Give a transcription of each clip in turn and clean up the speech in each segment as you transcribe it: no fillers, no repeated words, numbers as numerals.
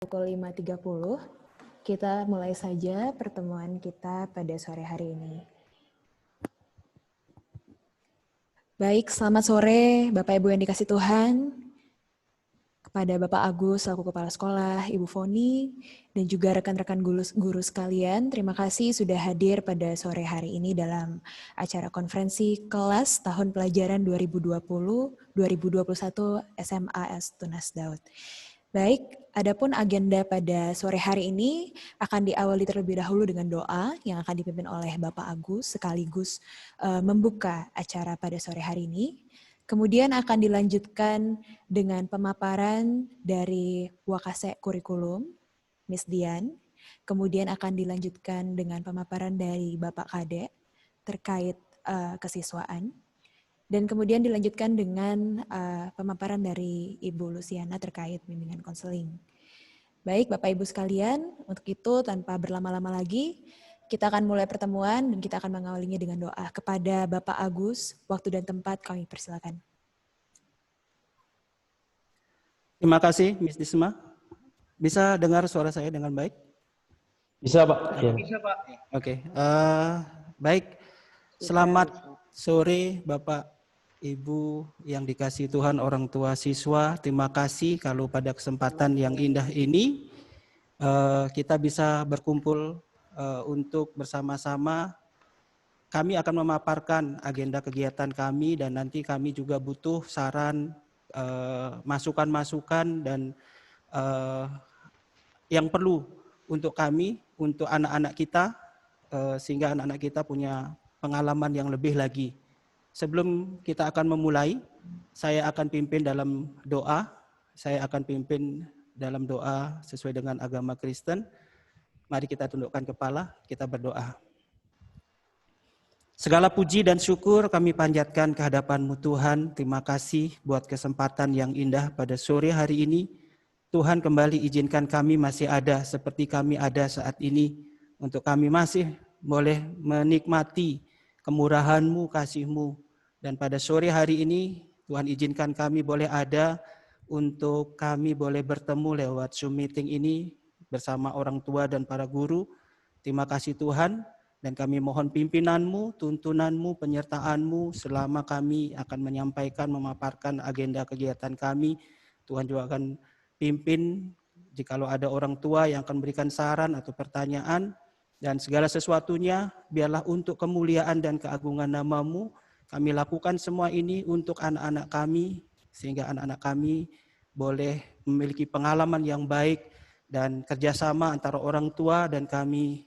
Pukul 5.30, kita mulai saja pertemuan kita pada sore hari ini. Baik, selamat sore Bapak Ibu yang dikasih Tuhan, kepada Bapak Agus selaku Kepala Sekolah, Ibu Foni, dan juga rekan-rekan guru sekalian, terima kasih sudah hadir pada sore hari ini dalam acara konferensi kelas tahun pelajaran 2020-2021 SMAS Tunas Daud. Baik, adapun agenda pada sore hari ini akan diawali terlebih dahulu dengan doa yang akan dipimpin oleh Bapak Agus sekaligus membuka acara pada sore hari ini. Kemudian akan dilanjutkan dengan pemaparan dari Wakase Kurikulum, Miss Dian. Kemudian akan dilanjutkan dengan pemaparan dari Bapak Kade terkait kesiswaan. Dan kemudian dilanjutkan dengan pemaparan dari Ibu Luciana terkait bimbingan konseling. Baik Bapak Ibu sekalian, untuk itu tanpa berlama-lama lagi, kita akan mulai pertemuan dan kita akan mengawalinya dengan doa. Kepada Bapak Agus, waktu dan tempat kami persilakan. Terima kasih, Miss Disma. Bisa dengar suara saya dengan baik? Bisa, Pak. Ya. Bisa, Pak. Oke. Baik. Selamat sore, Bapak, Ibu yang dikasih Tuhan, orang tua siswa. Terima kasih kalau pada kesempatan yang indah ini kita bisa berkumpul untuk bersama-sama. Kami akan memaparkan agenda kegiatan kami dan nanti kami juga butuh saran, masukan-masukan dan yang perlu untuk kami, untuk anak-anak kita, sehingga anak-anak kita punya pengalaman yang lebih lagi. Sebelum kita akan memulai, saya akan pimpin dalam doa. Saya akan pimpin dalam doa sesuai dengan agama Kristen. Mari kita tundukkan kepala, kita berdoa. Segala puji dan syukur kami panjatkan ke hadapan-Mu Tuhan. Terima kasih buat kesempatan yang indah pada sore hari ini. Tuhan kembali izinkan kami masih ada seperti kami ada saat ini. Untuk kami masih boleh menikmati kemurahan-Mu, kasih-Mu. Dan pada sore hari ini Tuhan izinkan kami boleh ada untuk kami boleh bertemu lewat Zoom meeting ini bersama orang tua dan para guru. Terima kasih Tuhan. Dan kami mohon pimpinan-Mu, tuntunan-Mu, penyertaan-Mu selama kami akan menyampaikan, memaparkan agenda kegiatan kami. Tuhan juga akan pimpin jikalau ada orang tua yang akan memberikan saran atau pertanyaan. Dan segala sesuatunya biarlah untuk kemuliaan dan keagungan nama-Mu. Kami lakukan semua ini untuk anak-anak kami, sehingga anak-anak kami boleh memiliki pengalaman yang baik dan kerjasama antara orang tua dan kami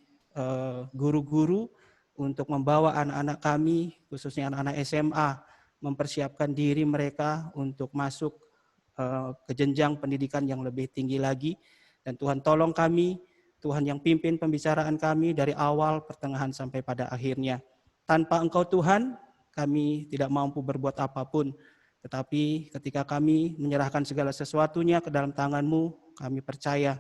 guru-guru untuk membawa anak-anak kami, khususnya anak-anak SMA, mempersiapkan diri mereka untuk masuk ke jenjang pendidikan yang lebih tinggi lagi. Dan Tuhan tolong kami, Tuhan yang pimpin pembicaraan kami dari awal, pertengahan, sampai pada akhirnya. Tanpa Engkau Tuhan, kami tidak mampu berbuat apapun. Tetapi ketika kami menyerahkan segala sesuatunya ke dalam tangan-Mu, kami percaya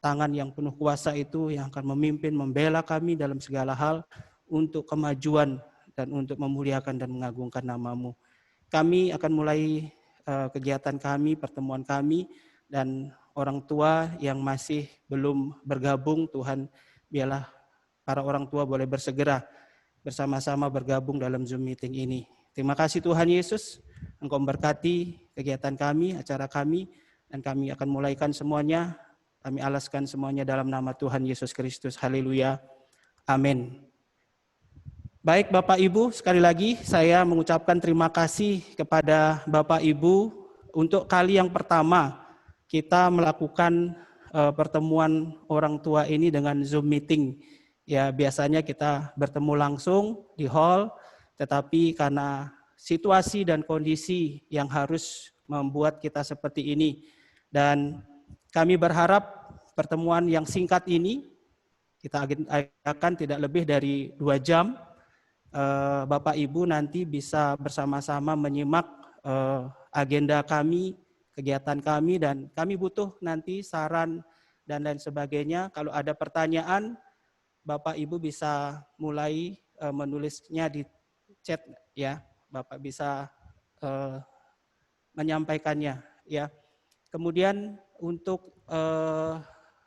tangan yang penuh kuasa itu yang akan memimpin, membela kami dalam segala hal untuk kemajuan dan untuk memuliakan dan mengagungkan nama-Mu. Kami akan mulai kegiatan kami, pertemuan kami, dan orang tua yang masih belum bergabung, Tuhan biarlah para orang tua boleh bersegera bersama-sama bergabung dalam Zoom meeting ini. Terima kasih Tuhan Yesus, Engkau memberkati kegiatan kami, acara kami, dan kami akan mulaikan semuanya. Kami alaskan semuanya dalam nama Tuhan Yesus Kristus. Haleluya. Amin. Baik Bapak Ibu, sekali lagi saya mengucapkan terima kasih kepada Bapak Ibu. Untuk kali yang pertama kita melakukan pertemuan orang tua ini dengan Zoom meeting. Ya biasanya kita bertemu langsung di hall, tetapi karena situasi dan kondisi yang harus membuat kita seperti ini. Dan kami berharap pertemuan yang singkat ini kita akan tidak lebih dari 2 jam. Bapak Ibu nanti bisa bersama-sama menyimak agenda kami, kegiatan kami, dan kami butuh nanti saran dan lain sebagainya. Kalau ada pertanyaan, Bapak Ibu bisa mulai menulisnya di chat ya. Bapak bisa menyampaikannya ya. Kemudian untuk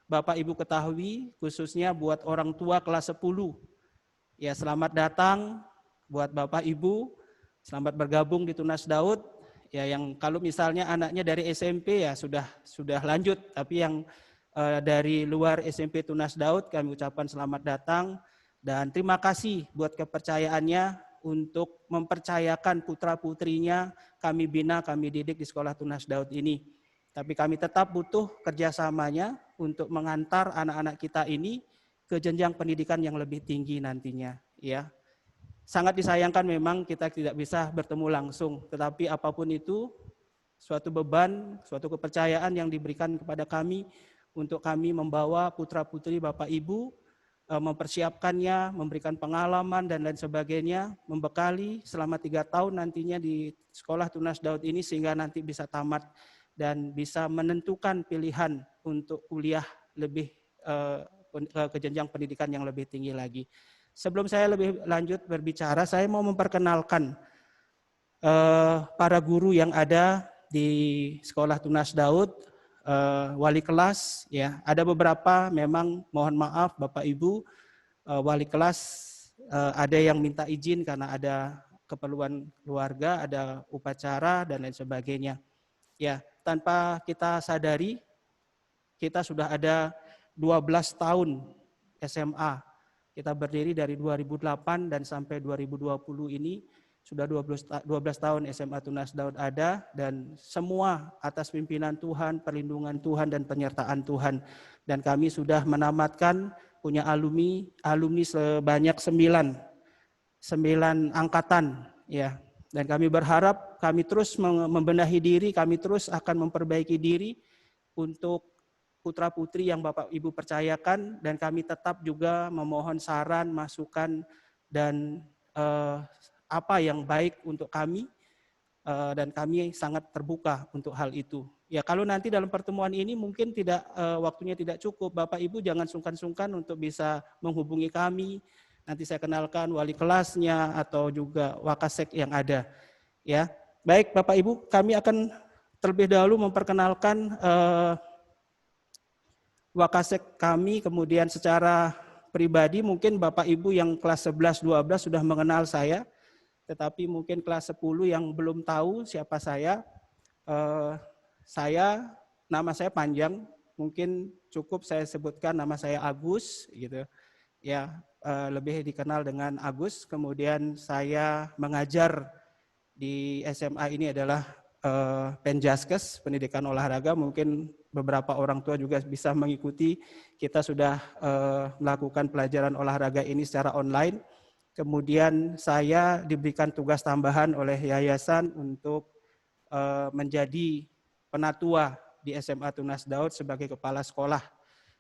Bapak Ibu ketahui, khususnya buat orang tua kelas 10. Ya, selamat datang buat Bapak Ibu, selamat bergabung di Tunas Daud. Ya, yang kalau misalnya anaknya dari SMP ya sudah lanjut, tapi yang dari luar SMP Tunas Daud kami ucapkan selamat datang dan terima kasih buat kepercayaannya untuk mempercayakan putra-putrinya kami bina, kami didik di Sekolah Tunas Daud ini. Tapi kami tetap butuh kerjasamanya untuk mengantar anak-anak kita ini ke jenjang pendidikan yang lebih tinggi nantinya. Ya, sangat disayangkan memang kita tidak bisa bertemu langsung, tetapi apapun itu suatu beban, suatu kepercayaan yang diberikan kepada kami untuk kami membawa putra-putri Bapak Ibu, mempersiapkannya, memberikan pengalaman dan lain sebagainya, membekali selama 3 tahun nantinya di Sekolah Tunas Daud ini sehingga nanti bisa tamat dan bisa menentukan pilihan untuk kuliah lebih ke jenjang pendidikan yang lebih tinggi lagi. Sebelum saya lebih lanjut berbicara, saya mau memperkenalkan para guru yang ada di Sekolah Tunas Daud, wali kelas, ya ada beberapa memang mohon maaf Bapak Ibu, wali kelas ada yang minta izin karena ada keperluan keluarga, ada upacara dan lain sebagainya. Ya, tanpa kita sadari, kita sudah ada 12 tahun SMA. Kita berdiri dari 2008 dan sampai 2020 ini sudah 12 tahun SMA Tunas Daud ada dan semua atas pimpinan Tuhan, perlindungan Tuhan dan penyertaan Tuhan. Dan kami sudah menamatkan punya alumni sebanyak 9 angkatan ya. Dan kami berharap kami terus membenahi diri, kami terus akan memperbaiki diri untuk putra-putri yang Bapak Ibu percayakan, dan kami tetap juga memohon saran, masukan, dan apa yang baik untuk kami, dan kami sangat terbuka untuk hal itu. Ya, kalau nanti dalam pertemuan ini mungkin waktunya tidak cukup, Bapak Ibu jangan sungkan-sungkan untuk bisa menghubungi kami. Nanti saya kenalkan wali kelasnya atau juga wakasek yang ada. Ya, baik Bapak Ibu, kami akan terlebih dahulu memperkenalkan wakasek kami, kemudian secara pribadi mungkin Bapak Ibu yang kelas 11-12 sudah mengenal saya, tetapi mungkin kelas 10 yang belum tahu siapa saya, nama saya panjang, mungkin cukup saya sebutkan nama saya Agus, gitu. Ya, lebih dikenal dengan Agus. Kemudian saya mengajar di SMA ini adalah Penjaskes, pendidikan olahraga. Mungkin beberapa orang tua juga bisa mengikuti. Kita sudah melakukan pelajaran olahraga ini secara online. Kemudian saya diberikan tugas tambahan oleh yayasan untuk menjadi penatua di SMA Tunas Daud sebagai kepala sekolah.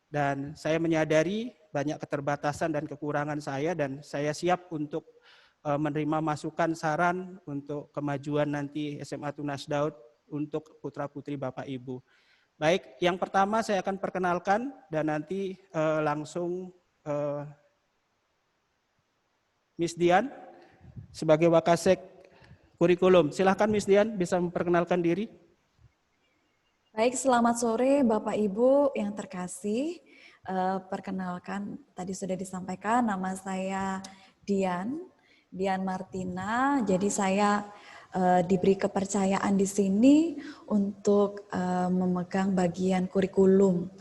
Dan saya menyadari banyak keterbatasan dan kekurangan saya, dan saya siap untuk menerima masukan saran untuk kemajuan nanti SMA Tunas Daud untuk putra-putri Bapak Ibu. Baik, yang pertama saya akan perkenalkan dan nanti langsung Miss Dian sebagai wakasek kurikulum. Silahkan Miss Dian bisa memperkenalkan diri. Baik, selamat sore Bapak Ibu yang terkasih. Perkenalkan, tadi sudah disampaikan nama saya Dian Martina. Jadi saya diberi kepercayaan di sini untuk memegang bagian kurikulum.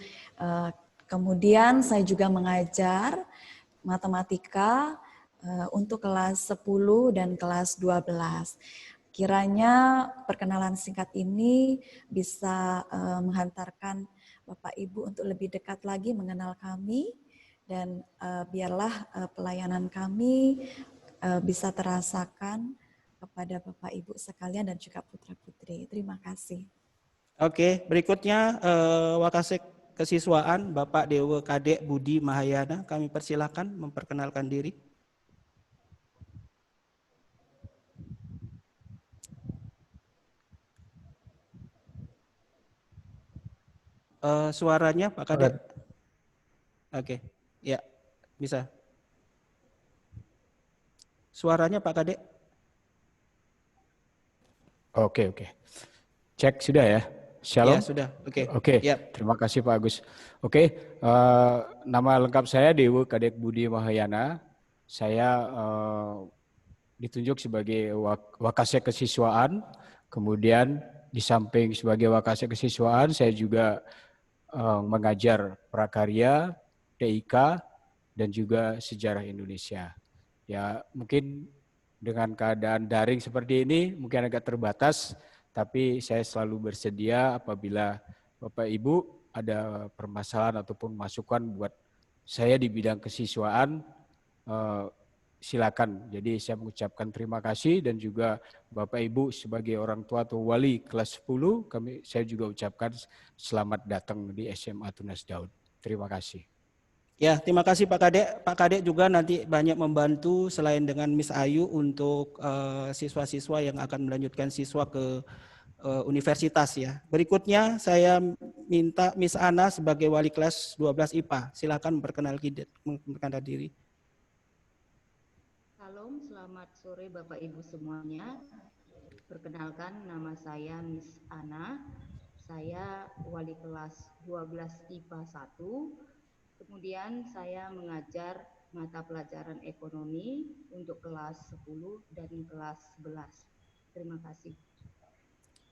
Kemudian saya juga mengajar matematika untuk kelas 10 dan kelas 12. Kiranya perkenalan singkat ini bisa menghantarkan Bapak Ibu untuk lebih dekat lagi mengenal kami, dan biarlah pelayanan kami bisa terasakan kepada Bapak Ibu sekalian dan juga putra-putri. Terima kasih. Oke, berikutnya wakasek kesiswaan Bapak Dewa Kadek Budi Mahayana. Kami persilakan memperkenalkan diri. Suaranya Pak Kadek. Oke, ya bisa. Suaranya Pak Kadek. Oke. Cek sudah ya Shalom. Ya, sudah. Oke. Oke, Ya. terima kasih Pak Agus. Oke, nama lengkap saya Dewo Kadek Budi Mahayana. Saya ditunjuk sebagai Wakasek Kesiswaan. Kemudian di samping sebagai Wakasek Kesiswaan, saya juga mengajar prakarya, TIK, dan juga sejarah Indonesia. Ya, mungkin dengan keadaan daring seperti ini mungkin agak terbatas, tapi saya selalu bersedia apabila Bapak Ibu ada permasalahan ataupun masukan buat saya di bidang kesiswaan, silakan. Jadi saya mengucapkan terima kasih, dan juga Bapak Ibu sebagai orang tua atau wali kelas 10, saya juga ucapkan selamat datang di SMA Tunas Daud. Terima kasih. Ya, terima kasih Pak Kadek. Pak Kadek juga nanti banyak membantu selain dengan Miss Ayu untuk siswa-siswa yang akan melanjutkan siswa ke universitas ya. Berikutnya saya minta Miss Ana sebagai wali kelas 12 IPA. Silakan memperkenalkan diri. Salam, selamat sore Bapak Ibu semuanya. Perkenalkan, nama saya Miss Ana. Saya wali kelas 12 IPA 1. Kemudian saya mengajar mata pelajaran ekonomi untuk kelas 10 dan kelas 11. Terima kasih.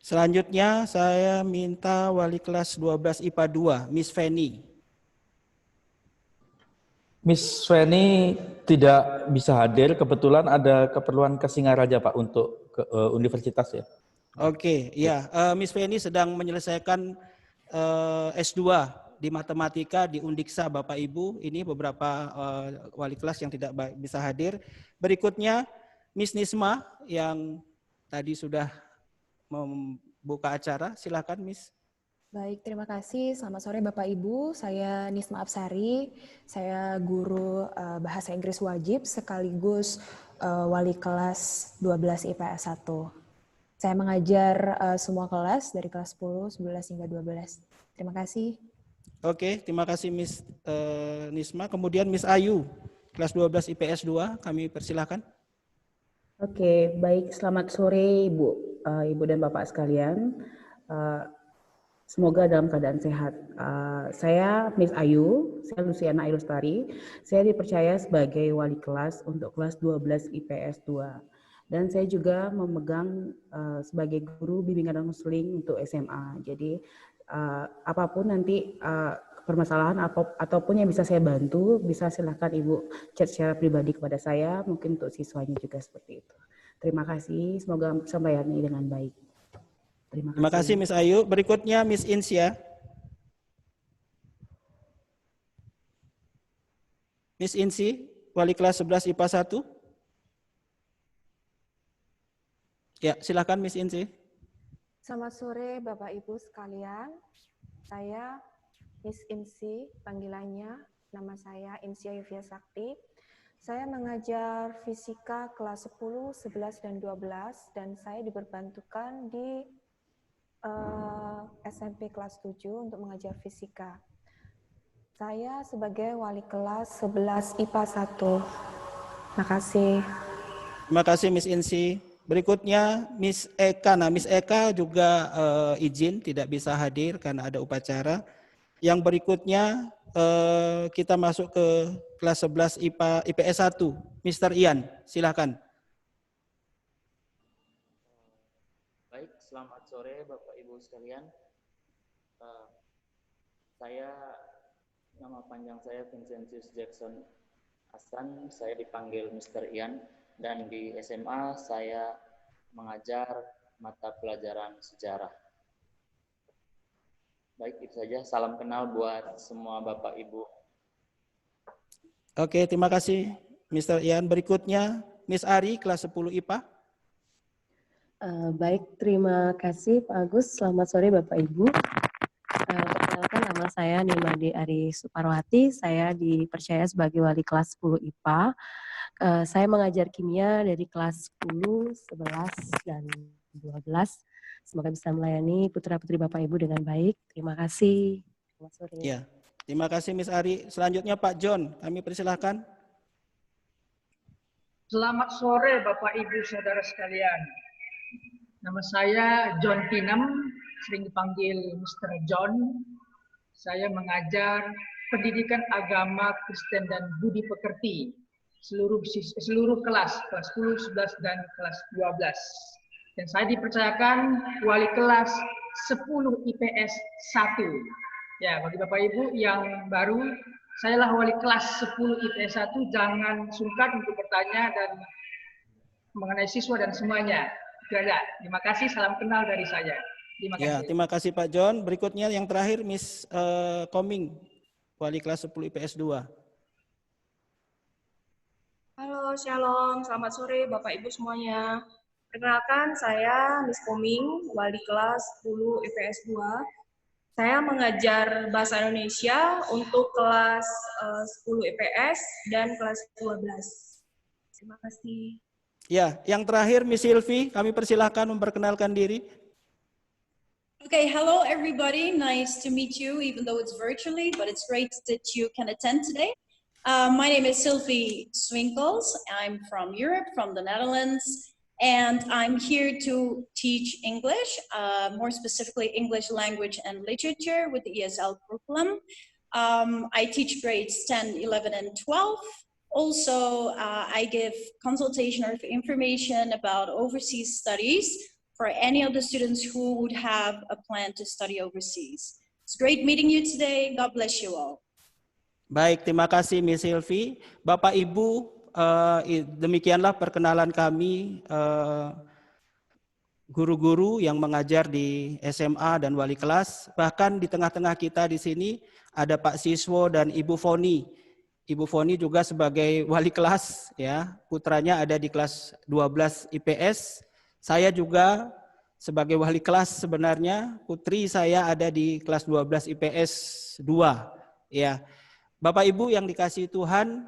Selanjutnya saya minta wali kelas 12 IPA 2, Miss Feni. Miss Feni tidak bisa hadir, kebetulan ada keperluan ke Singaraja Pak untuk ke universitas ya. Oke, ya, Miss Feni sedang menyelesaikan S2 di matematika di Undiksa Bapak Ibu. Ini beberapa wali kelas yang tidak bisa hadir. Berikutnya Miss Nisma yang tadi sudah membuka acara. Silakan Miss. Baik, terima kasih. Selamat sore Bapak Ibu. Saya Nisma Absari. Saya guru bahasa Inggris wajib sekaligus wali kelas 12 IPS 1. Saya mengajar semua kelas dari kelas 10, 11 hingga 12. Terima kasih. Oke, terima kasih Miss Nisma. Kemudian Miss Ayu, kelas 12 IPS 2, kami persilahkan. Oke, baik. Selamat sore Ibu dan Bapak sekalian. Semoga dalam keadaan sehat. Saya Miss Ayu, saya Luciana Ayu Lestari. Saya dipercaya sebagai wali kelas untuk kelas 12 IPS 2. Dan saya juga memegang sebagai guru bimbingan dan konseling untuk SMA. Jadi apapun nanti permasalahan ataupun yang bisa saya bantu, bisa silakan Ibu chat secara pribadi kepada saya, mungkin untuk siswanya juga seperti itu. Terima kasih, semoga sampai dengan baik. Terima kasih Miss Ayu. Berikutnya Miss Insya. Miss Insi, wali kelas 11 IPA 1. Ya, silakan Miss Insi. Selamat sore Bapak Ibu sekalian. Saya Miss Insi, panggilannya. Nama saya Insya Yuvia Sakti. Saya mengajar fisika kelas 10, 11, dan 12, dan saya diperbantukan di SMP kelas 7 untuk mengajar fisika. Saya sebagai wali kelas 11 IPA 1. Terima kasih. Terima kasih Miss Insi. Berikutnya Miss Eka. Nah, Miss Eka juga izin tidak bisa hadir karena ada upacara. Yang berikutnya kita masuk ke kelas 11 IPS 1. Mr. Ian, silakan. Baik, selamat sore Bapak Ibu sekalian. Nama panjang saya Vincentius Jackson Hasan, saya dipanggil Mr. Ian, dan di SMA saya mengajar mata pelajaran sejarah. Baik, itu saja. Salam kenal buat semua Bapak Ibu. Oke, terima kasih Mr. Ian. Berikutnya Miss Ari, kelas 10 IPA. Baik, terima kasih Pak Agus. Selamat sore Bapak Ibu. Perkenalkan, nama saya Nimade Ari Suparwati. Saya dipercaya sebagai wali kelas 10 IPA. Saya mengajar kimia dari kelas 10, 11, dan 12. Semoga bisa melayani putra-putri Bapak Ibu dengan baik. Terima kasih. Selamat sore. Ya, terima kasih Miss Ari. Selanjutnya Pak John, kami persilahkan. Selamat sore Bapak Ibu Saudara sekalian. Nama saya John Pinem, sering dipanggil Mr. John. Saya mengajar pendidikan agama Kristen dan budi pekerti seluruh kelas 10, 11 dan kelas 12. Dan saya dipercayakan wali kelas 10 IPS 1. Ya, bagi Bapak Ibu yang baru, sayalah wali kelas 10 IPS 1, jangan sungkan untuk bertanya dan mengenai siswa dan semuanya. Terima kasih, salam kenal dari saya. Terima kasih. Ya, terima kasih Pak John. Berikutnya yang terakhir Miss Koming, wali kelas 10 IPS 2. Halo, shalom. Selamat sore Bapak Ibu semuanya. Perkenalkan, saya Miss Koming, wali kelas 10 IPS 2. Saya mengajar bahasa Indonesia untuk kelas 10 IPS dan kelas 12. Terima kasih. Ya, yang terakhir Miss Silvi, kami persilahkan memperkenalkan diri. Okay, hello everybody. Nice to meet you, even though it's virtually, but it's great that you can attend today. My name is Sylvie Swinkels. I'm from Europe, from the Netherlands, and I'm here to teach English, more specifically English language and literature with the ESL curriculum. I teach grades 10, 11, and 12. Also, I give consultation or information about overseas studies for any of the students who would have a plan to study overseas. It's great meeting you today. God bless you all. Baik, terima kasih Miss Silvi. Bapak Ibu, demikianlah perkenalan kami guru-guru yang mengajar di SMA dan wali kelas. Bahkan di tengah-tengah kita di sini ada Pak Siswo dan Ibu Foni. Ibu Foni juga sebagai wali kelas, ya, putranya ada di kelas 12 IPS. Saya juga sebagai wali kelas sebenarnya, putri saya ada di kelas 12 IPS 2. Ya, Bapak Ibu yang dikasihi Tuhan,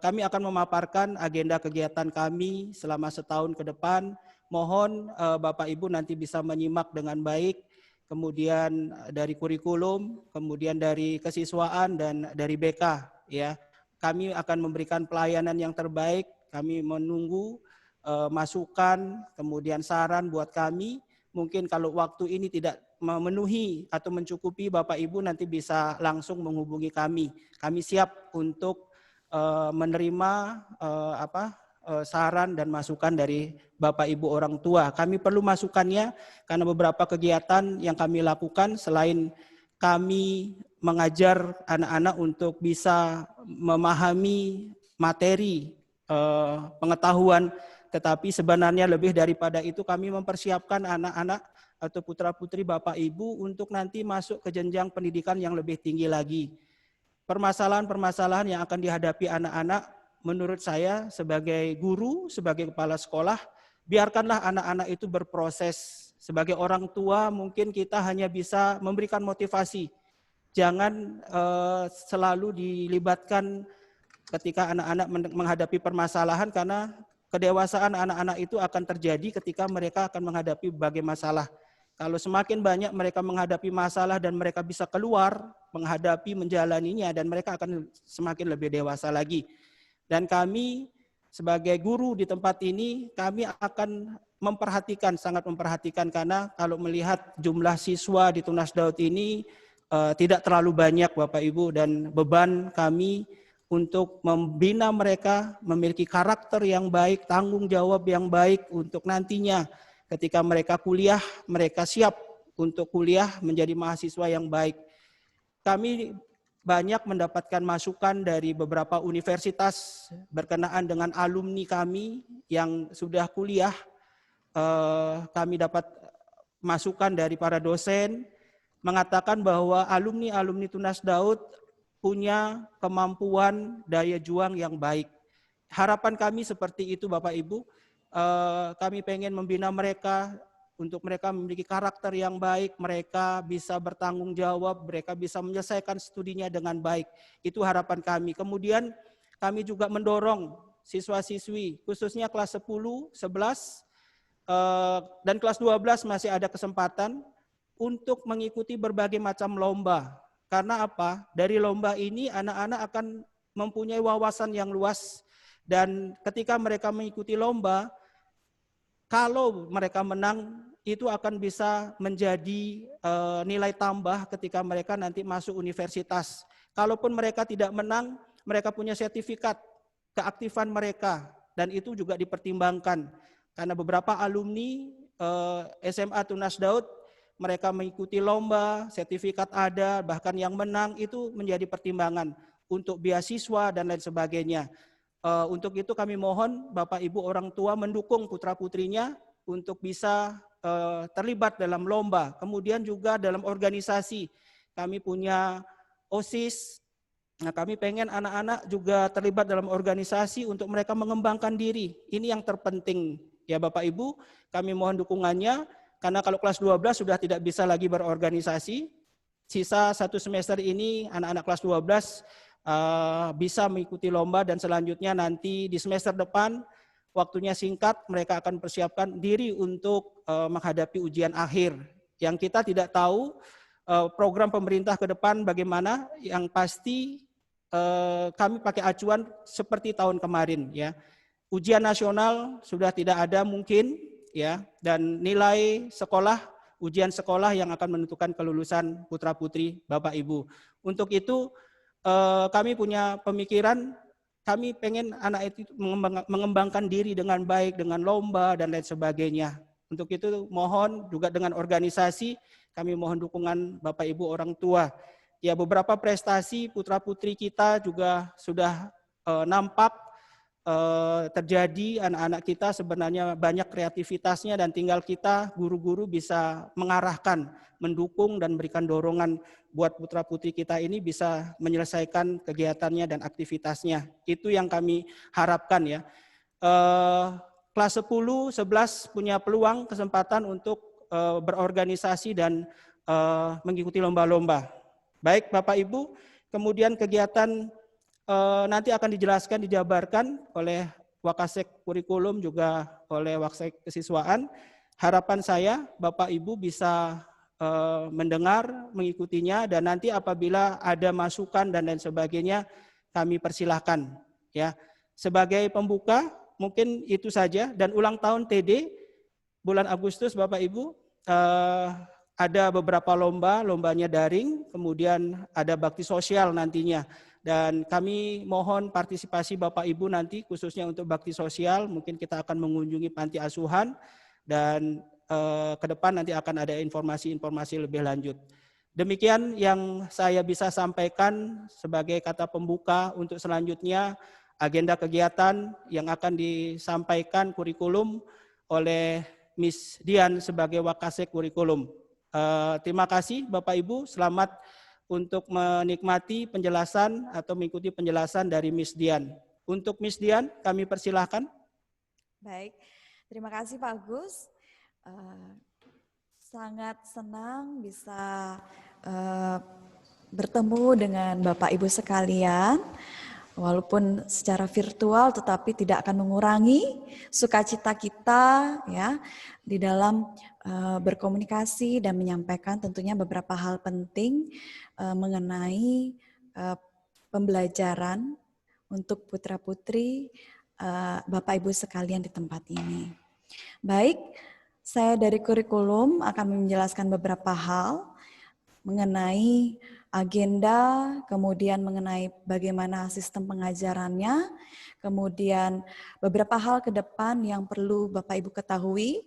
kami akan memaparkan agenda kegiatan kami selama setahun ke depan. Mohon Bapak Ibu nanti bisa menyimak dengan baik, kemudian dari kurikulum, kemudian dari kesiswaan dan dari BK. Ya, kami akan memberikan pelayanan yang terbaik. Kami menunggu masukan, kemudian saran buat kami. Mungkin kalau waktu ini tidak memenuhi atau mencukupi, Bapak Ibu nanti bisa langsung menghubungi kami. Kami siap untuk menerima saran dan masukan dari Bapak Ibu orang tua. Kami perlu masukannya karena beberapa kegiatan yang kami lakukan selain kami mengajar anak-anak untuk bisa memahami materi pengetahuan, tetapi sebenarnya lebih daripada itu kami mempersiapkan anak-anak atau putra-putri Bapak Ibu untuk nanti masuk ke jenjang pendidikan yang lebih tinggi lagi. Permasalahan-permasalahan yang akan dihadapi anak-anak, menurut saya sebagai guru, sebagai kepala sekolah, biarkanlah anak-anak itu berproses. Sebagai orang tua mungkin kita hanya bisa memberikan motivasi. Jangan selalu dilibatkan ketika anak-anak menghadapi permasalahan, karena kedewasaan anak-anak itu akan terjadi ketika mereka akan menghadapi berbagai masalah. Kalau semakin banyak mereka menghadapi masalah dan mereka bisa keluar, menghadapi, menjalaninya, dan mereka akan semakin lebih dewasa lagi. Dan kami sebagai guru di tempat ini, kami akan memperhatikan, sangat memperhatikan, karena kalau melihat jumlah siswa di Tunas Daud ini tidak terlalu banyak Bapak Ibu, dan beban kami untuk membina mereka memiliki karakter yang baik, tanggung jawab yang baik untuk nantinya ketika mereka kuliah, mereka siap untuk kuliah menjadi mahasiswa yang baik. Kami banyak mendapatkan masukan dari beberapa universitas berkenaan dengan alumni kami yang sudah kuliah. Kami dapat masukan dari para dosen mengatakan bahwa alumni-alumni Tunas Daud punya kemampuan daya juang yang baik. Harapan kami seperti itu Bapak Ibu. Kami pengen membina mereka untuk mereka memiliki karakter yang baik, mereka bisa bertanggung jawab, mereka bisa menyelesaikan studinya dengan baik. Itu harapan kami. Kemudian kami juga mendorong siswa-siswi, khususnya kelas 10, 11, dan kelas 12 masih ada kesempatan untuk mengikuti berbagai macam lomba. Karena apa? Dari lomba ini anak-anak akan mempunyai wawasan yang luas, dan ketika mereka mengikuti lomba, kalau mereka menang, itu akan bisa menjadi nilai tambah ketika mereka nanti masuk universitas. Kalaupun mereka tidak menang, mereka punya sertifikat keaktifan mereka, dan itu juga dipertimbangkan. Karena beberapa alumni SMA Tunas Daud, mereka mengikuti lomba, sertifikat ada, bahkan yang menang itu menjadi pertimbangan untuk beasiswa dan lain sebagainya. Untuk itu kami mohon Bapak Ibu orang tua mendukung putra-putrinya untuk bisa terlibat dalam lomba. Kemudian juga dalam organisasi, kami punya OSIS. Nah, kami pengen anak-anak juga terlibat dalam organisasi untuk mereka mengembangkan diri. Ini yang terpenting ya Bapak Ibu, kami mohon dukungannya, karena kalau kelas 12 sudah tidak bisa lagi berorganisasi. Sisa 1 semester ini anak-anak kelas 12 bisa mengikuti lomba, dan selanjutnya nanti di semester depan waktunya singkat, mereka akan persiapkan diri untuk menghadapi ujian akhir. Yang kita tidak tahu program pemerintah ke depan bagaimana, yang pasti kami pakai acuan seperti tahun kemarin ya. Ujian nasional sudah tidak ada mungkin ya, dan nilai sekolah, ujian sekolah yang akan menentukan kelulusan putra-putri Bapak Ibu. Untuk itu kami punya pemikiran, kami pengen anak itu mengembangkan diri dengan baik, dengan lomba dan lain sebagainya. Untuk itu mohon juga dengan organisasi, kami mohon dukungan Bapak Ibu orang tua. Ya, beberapa prestasi putra-putri kita juga sudah nampak terjadi. Anak-anak kita sebenarnya banyak kreativitasnya, dan tinggal kita guru-guru bisa mengarahkan, mendukung dan berikan dorongan buat putra-putri kita ini bisa menyelesaikan kegiatannya dan aktivitasnya. Itu yang kami harapkan ya. Kelas 10, 11 punya peluang, kesempatan untuk berorganisasi dan mengikuti lomba-lomba. Baik Bapak Ibu, kemudian kegiatan nanti akan dijelaskan, dijabarkan oleh Wakasek Kurikulum juga oleh Wakasek Kesiswaan. Harapan saya Bapak Ibu bisa mendengar, mengikutinya, dan nanti apabila ada masukan dan lain sebagainya kami persilahkan ya. Sebagai pembuka mungkin itu saja, dan ulang tahun TD bulan Agustus Bapak Ibu ada beberapa lomba, lombanya daring, kemudian ada bakti sosial nantinya, dan kami mohon partisipasi Bapak Ibu nanti khususnya untuk bakti sosial. Mungkin kita akan mengunjungi panti asuhan, dan ke depan nanti akan ada informasi-informasi lebih lanjut. Demikian yang saya bisa sampaikan sebagai kata pembuka. Untuk selanjutnya agenda kegiatan yang akan disampaikan kurikulum oleh Miss Dian sebagai Wakasek Kurikulum. Terima kasih Bapak Ibu, selamat untuk menikmati penjelasan atau mengikuti penjelasan dari Miss Dian. Untuk Miss Dian kami persilahkan. Baik, terima kasih Pak Agus. Sangat senang bisa bertemu dengan Bapak Ibu sekalian, walaupun secara virtual, tetapi tidak akan mengurangi sukacita kita ya di dalam berkomunikasi dan menyampaikan tentunya beberapa hal penting mengenai pembelajaran untuk putra-putri Bapak Ibu sekalian di tempat ini. Baik, saya dari kurikulum akan menjelaskan beberapa hal mengenai agenda, kemudian mengenai bagaimana sistem pengajarannya, kemudian beberapa hal ke depan yang perlu Bapak Ibu ketahui.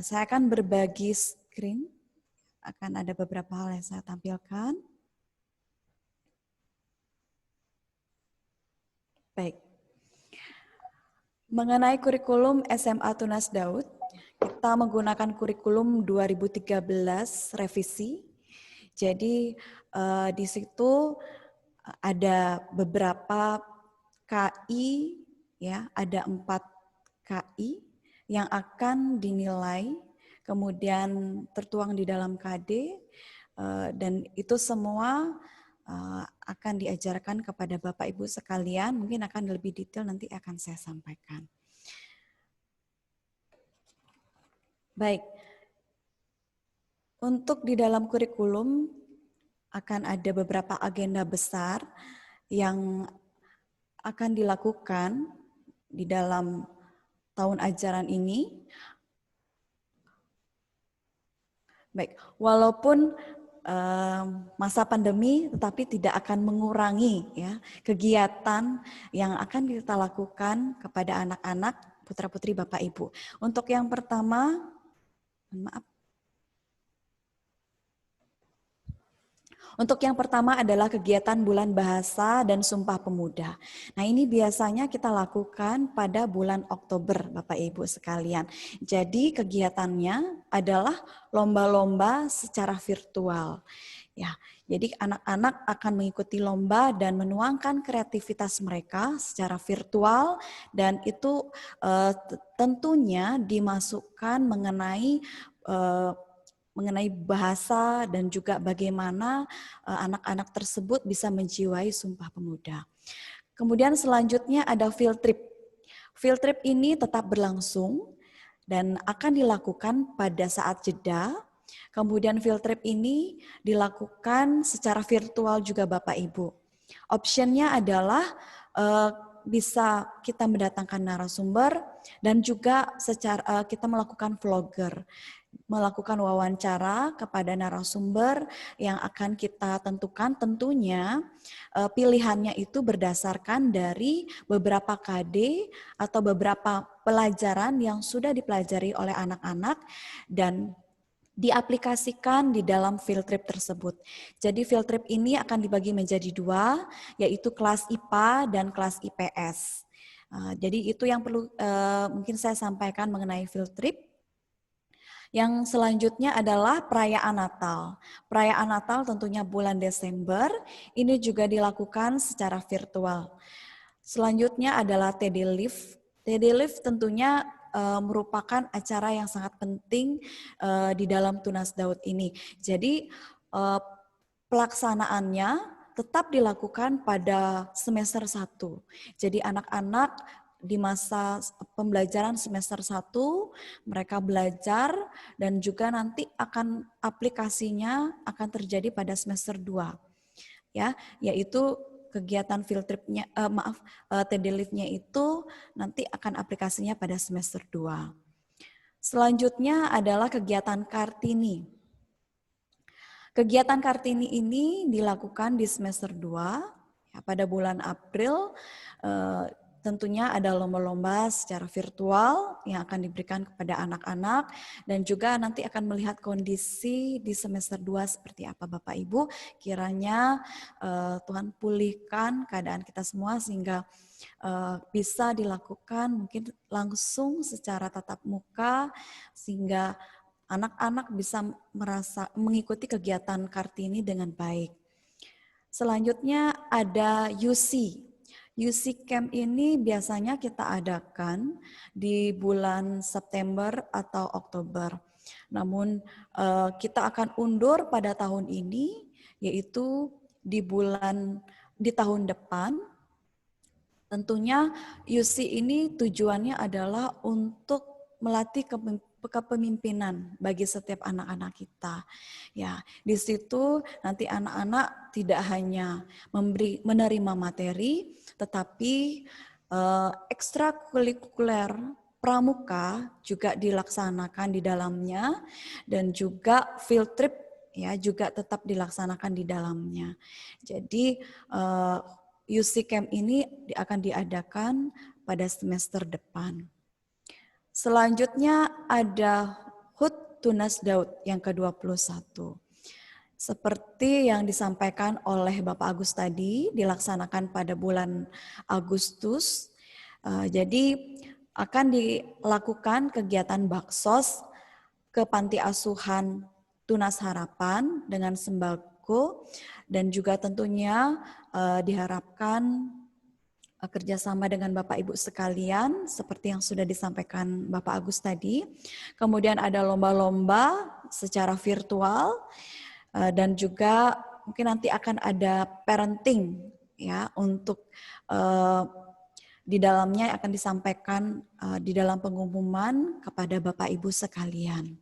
Saya akan berbagi screen, akan ada beberapa hal yang saya tampilkan. Baik. Mengenai kurikulum SMA Tunas Daud, kita menggunakan kurikulum 2013 revisi. Jadi di situ ada beberapa KI, ya, ada 4 KI yang akan dinilai, kemudian tertuang di dalam KD, dan itu semua akan diajarkan kepada Bapak Ibu sekalian. Mungkin akan lebih detail nanti akan saya sampaikan. Baik, untuk di dalam kurikulum akan ada beberapa agenda besar yang akan dilakukan di dalam tahun ajaran ini. Baik, walaupun masa pandemi, tetapi tidak akan mengurangi ya kegiatan yang akan kita lakukan kepada anak-anak putra-putri Bapak Ibu. Untuk yang pertama, maaf. Untuk yang pertama adalah kegiatan Bulan Bahasa dan Sumpah Pemuda. Nah, ini biasanya kita lakukan pada bulan Oktober, Bapak Ibu sekalian. Jadi kegiatannya adalah lomba-lomba secara virtual. Ya, jadi anak-anak akan mengikuti lomba dan menuangkan kreativitas mereka secara virtual, dan itu tentunya dimasukkan mengenai bahasa dan juga bagaimana anak-anak tersebut bisa menjiwai Sumpah Pemuda. Kemudian selanjutnya ada field trip. Field trip ini tetap berlangsung dan akan dilakukan pada saat jeda. Kemudian field trip ini dilakukan secara virtual juga Bapak Ibu. Optionnya adalah bisa kita mendatangkan narasumber dan juga secara kita melakukan vlogger, melakukan wawancara kepada narasumber yang akan kita tentukan. Tentunya pilihannya itu berdasarkan dari beberapa KD atau beberapa pelajaran yang sudah dipelajari oleh anak-anak dan diaplikasikan di dalam field trip tersebut. Jadi field trip ini akan dibagi menjadi dua, yaitu kelas IPA dan kelas IPS. Jadi itu yang perlu mungkin saya sampaikan mengenai field trip. Yang selanjutnya adalah perayaan Natal. Perayaan Natal tentunya bulan Desember, ini juga dilakukan secara virtual. Selanjutnya adalah TD Live. TD Live tentunya merupakan acara yang sangat penting di dalam Tunas Daud ini. Jadi pelaksanaannya tetap dilakukan pada semester 1. Jadi anak-anak di masa pembelajaran semester 1 mereka belajar dan juga nanti akan aplikasinya akan terjadi pada semester 2. Ya, yaitu kegiatan field trip-nya TD Live-nya itu nanti akan aplikasinya pada semester 2. Selanjutnya adalah kegiatan Kartini. Kegiatan Kartini ini dilakukan di semester 2 ya, pada bulan April. Tentunya ada lomba-lomba secara virtual yang akan diberikan kepada anak-anak dan juga nanti akan melihat kondisi di semester 2 seperti apa Bapak Ibu. Kiranya Tuhan pulihkan keadaan kita semua sehingga bisa dilakukan mungkin langsung secara tatap muka sehingga anak-anak bisa mengikuti kegiatan Kartini dengan baik. Selanjutnya ada UC. UC Camp ini biasanya kita adakan di bulan September atau Oktober. Namun kita akan undur pada tahun ini, yaitu di tahun depan. Tentunya UC ini tujuannya adalah untuk melatih kepemimpinan bagi setiap anak-anak kita. Ya, di situ nanti anak-anak tidak hanya menerima materi, tetapi ekstrakurikuler pramuka juga dilaksanakan di dalamnya dan juga field trip ya juga tetap dilaksanakan di dalamnya. Jadi UC Camp ini akan diadakan pada semester depan. Selanjutnya ada HUT Tunas Daud yang ke-21. Seperti yang disampaikan oleh Bapak Agus tadi, dilaksanakan pada bulan Agustus. Jadi akan dilakukan kegiatan baksos ke panti asuhan Tunas Harapan dengan sembako dan juga tentunya diharapkan kerjasama dengan Bapak Ibu sekalian seperti yang sudah disampaikan Bapak Agus tadi. Kemudian ada lomba-lomba secara virtual dan juga mungkin nanti akan ada parenting ya untuk di dalamnya akan disampaikan di dalam pengumuman kepada Bapak Ibu sekalian.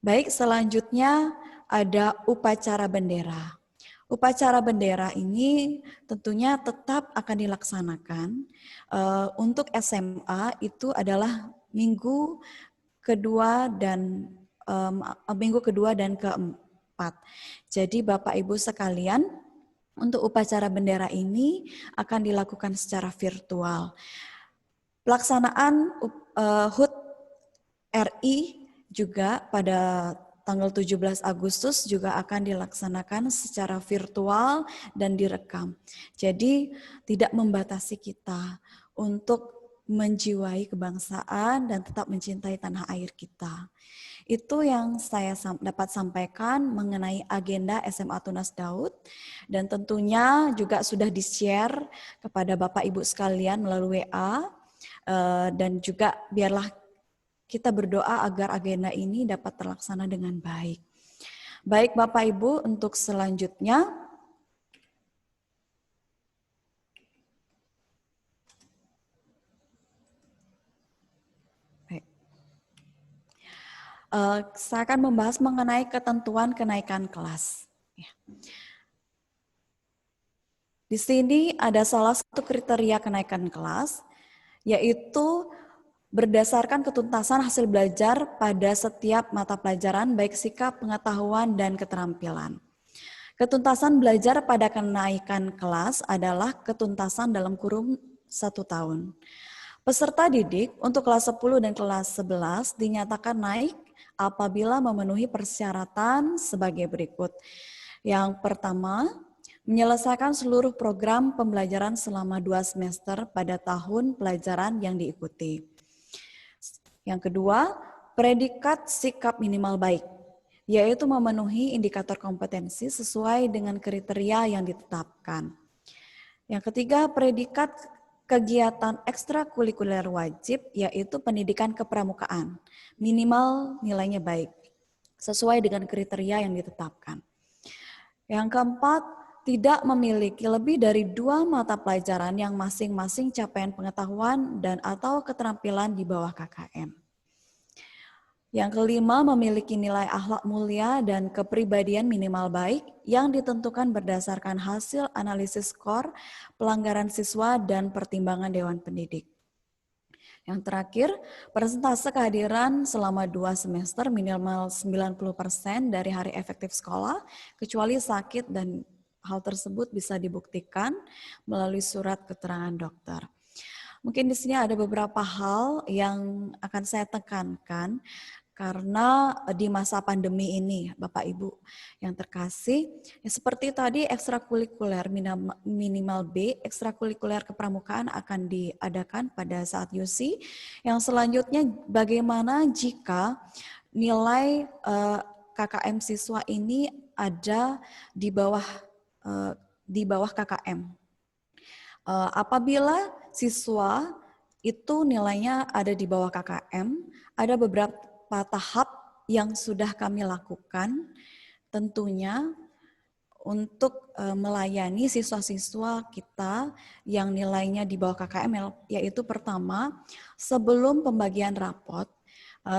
Baik, selanjutnya ada upacara bendera. Upacara bendera ini tentunya tetap akan dilaksanakan. Untuk SMA itu adalah minggu kedua dan minggu kedua dan keempat. Jadi Bapak Ibu sekalian, untuk upacara bendera ini akan dilakukan secara virtual. Pelaksanaan HUT RI juga pada tanggal 17 Agustus juga akan dilaksanakan secara virtual dan direkam. Jadi tidak membatasi kita untuk menjiwai kebangsaan dan tetap mencintai tanah air kita. Itu yang saya dapat sampaikan mengenai agenda SMA Tunas Daud, dan tentunya juga sudah di-share kepada Bapak Ibu sekalian melalui WA, dan juga biarlah kita berdoa agar agenda ini dapat terlaksana dengan baik. Baik Bapak Ibu, untuk selanjutnya, saya akan membahas mengenai ketentuan kenaikan kelas. Di sini ada salah satu kriteria kenaikan kelas, yaitu berdasarkan ketuntasan hasil belajar pada setiap mata pelajaran, baik sikap, pengetahuan, dan keterampilan. Ketuntasan belajar pada kenaikan kelas adalah ketuntasan dalam kurun 1 tahun. Peserta didik untuk kelas 10 dan kelas 11 dinyatakan naik apabila memenuhi persyaratan sebagai berikut. Yang pertama, menyelesaikan seluruh program pembelajaran selama 2 semester pada tahun pelajaran yang diikuti. Yang kedua, predikat sikap minimal baik, yaitu memenuhi indikator kompetensi sesuai dengan kriteria yang ditetapkan. Yang ketiga, predikat kegiatan ekstrakurikuler wajib, yaitu pendidikan kepramukaan, minimal nilainya baik, sesuai dengan kriteria yang ditetapkan. Yang keempat, tidak memiliki lebih dari 2 mata pelajaran yang masing-masing capaian pengetahuan dan atau keterampilan di bawah KKM. Yang kelima, memiliki nilai akhlak mulia dan kepribadian minimal baik yang ditentukan berdasarkan hasil analisis skor, pelanggaran siswa, dan pertimbangan Dewan Pendidik. Yang terakhir, persentase kehadiran selama 2 semester minimal 90% dari hari efektif sekolah, kecuali sakit, dan hal tersebut bisa dibuktikan melalui surat keterangan dokter. Mungkin di sini ada beberapa hal yang akan saya tekankan karena di masa pandemi ini, Bapak Ibu yang terkasih, ya seperti tadi ekstrakurikuler minimal B, ekstrakurikuler kepramukaan akan diadakan pada saat UC. Yang selanjutnya, bagaimana jika nilai KKM siswa ini ada di bawah KKM. Apabila siswa itu nilainya ada di bawah KKM, ada beberapa tahap yang sudah kami lakukan tentunya untuk melayani siswa-siswa kita yang nilainya di bawah KKM, yaitu pertama, sebelum pembagian rapot,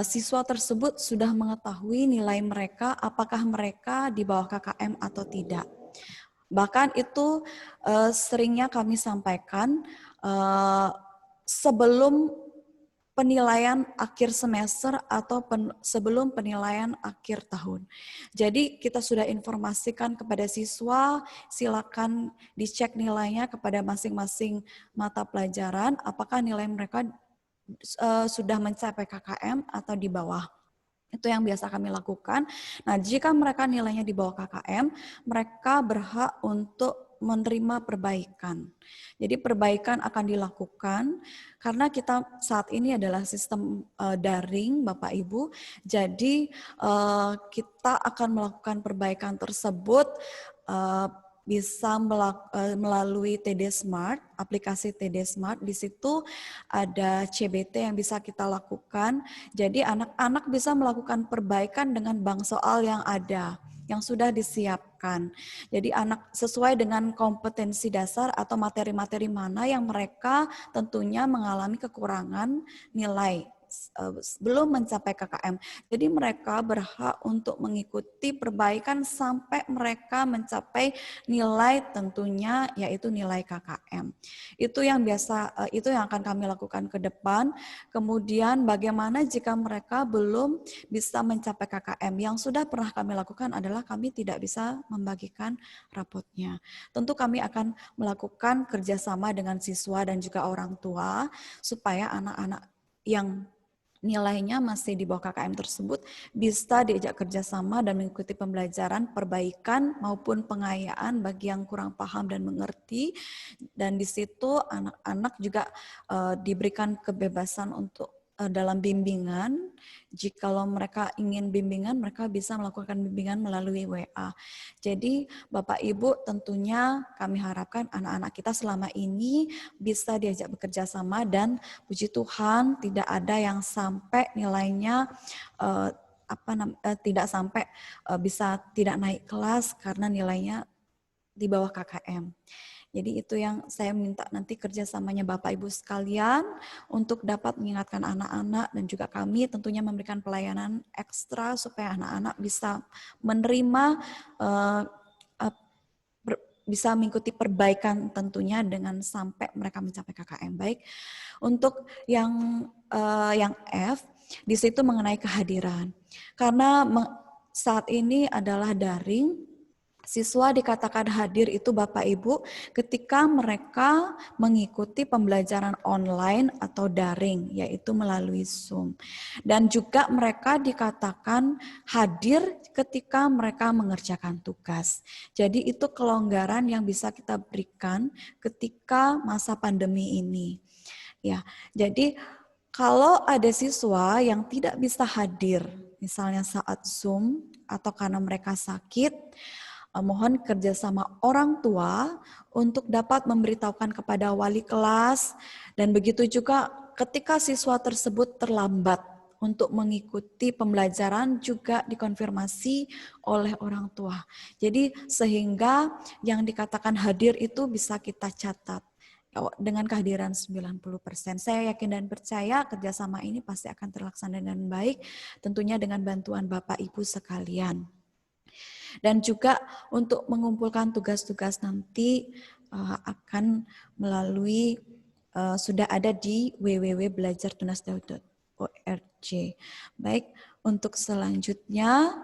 siswa tersebut sudah mengetahui nilai mereka, apakah mereka di bawah KKM atau tidak. Bahkan itu seringnya kami sampaikan sebelum penilaian akhir semester atau sebelum penilaian akhir tahun. Jadi kita sudah informasikan kepada siswa, silakan dicek nilainya kepada masing-masing mata pelajaran, apakah nilai mereka sudah mencapai KKM atau di bawah. Itu yang biasa kami lakukan. Nah, jika mereka nilainya di bawah KKM, mereka berhak untuk menerima perbaikan. Jadi perbaikan akan dilakukan karena kita saat ini adalah sistem daring, Bapak Ibu. Jadi kita akan melakukan perbaikan tersebut bisa melalui TD Smart, aplikasi TD Smart. Di situ ada CBT yang bisa kita lakukan. Jadi anak-anak bisa melakukan perbaikan dengan bank soal yang ada, yang sudah disiapkan. Jadi anak sesuai dengan kompetensi dasar atau materi-materi mana yang mereka tentunya mengalami kekurangan nilai belum mencapai KKM. Jadi mereka berhak untuk mengikuti perbaikan sampai mereka mencapai nilai tentunya yaitu nilai KKM. Itu yang itu yang akan kami lakukan ke depan. Kemudian bagaimana jika mereka belum bisa mencapai KKM? Yang sudah pernah kami lakukan adalah kami tidak bisa membagikan rapotnya. Tentu kami akan melakukan kerjasama dengan siswa dan juga orang tua supaya anak-anak yang nilainya masih di bawah KKM tersebut bisa diajak kerjasama dan mengikuti pembelajaran perbaikan maupun pengayaan bagi yang kurang paham dan mengerti. Dan di situ anak-anak juga diberikan kebebasan untuk dalam bimbingan. Jikalau mereka ingin bimbingan, mereka bisa melakukan bimbingan melalui WA. Jadi Bapak Ibu tentunya kami harapkan anak-anak kita selama ini bisa diajak bekerja sama dan puji Tuhan tidak ada yang sampai nilainya tidak sampai bisa tidak naik kelas karena nilainya di bawah KKM. Jadi itu yang saya minta nanti kerjasamanya Bapak Ibu sekalian untuk dapat mengingatkan anak-anak dan juga kami tentunya memberikan pelayanan ekstra supaya anak-anak bisa menerima, bisa mengikuti perbaikan tentunya dengan sampai mereka mencapai KKM. Baik, untuk yang F, di situ mengenai kehadiran. Karena saat ini adalah daring, siswa dikatakan hadir itu Bapak Ibu ketika mereka mengikuti pembelajaran online atau daring, yaitu melalui Zoom. Dan juga mereka dikatakan hadir ketika mereka mengerjakan tugas. Jadi itu kelonggaran yang bisa kita berikan ketika masa pandemi ini. Ya, jadi kalau ada siswa yang tidak bisa hadir, misalnya saat Zoom atau karena mereka sakit, mohon kerjasama orang tua untuk dapat memberitahukan kepada wali kelas dan begitu juga ketika siswa tersebut terlambat untuk mengikuti pembelajaran juga dikonfirmasi oleh orang tua. Jadi sehingga yang dikatakan hadir itu bisa kita catat dengan kehadiran 90%. Saya yakin dan percaya kerjasama ini pasti akan terlaksana dengan baik, tentunya dengan bantuan Bapak Ibu sekalian. Dan juga untuk mengumpulkan tugas-tugas nanti akan melalui sudah ada di www.belajartunasdaud.org. Baik, untuk selanjutnya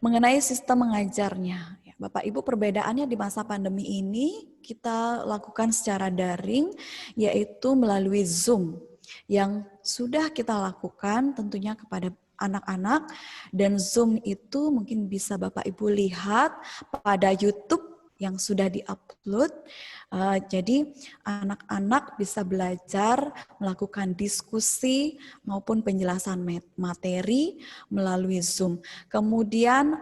mengenai sistem mengajarnya. Bapak Ibu, perbedaannya di masa pandemi ini kita lakukan secara daring yaitu melalui Zoom yang sudah kita lakukan tentunya kepada anak-anak, dan Zoom itu mungkin bisa Bapak Ibu lihat pada YouTube yang sudah di-upload. Jadi anak-anak bisa belajar melakukan diskusi maupun penjelasan materi melalui Zoom. Kemudian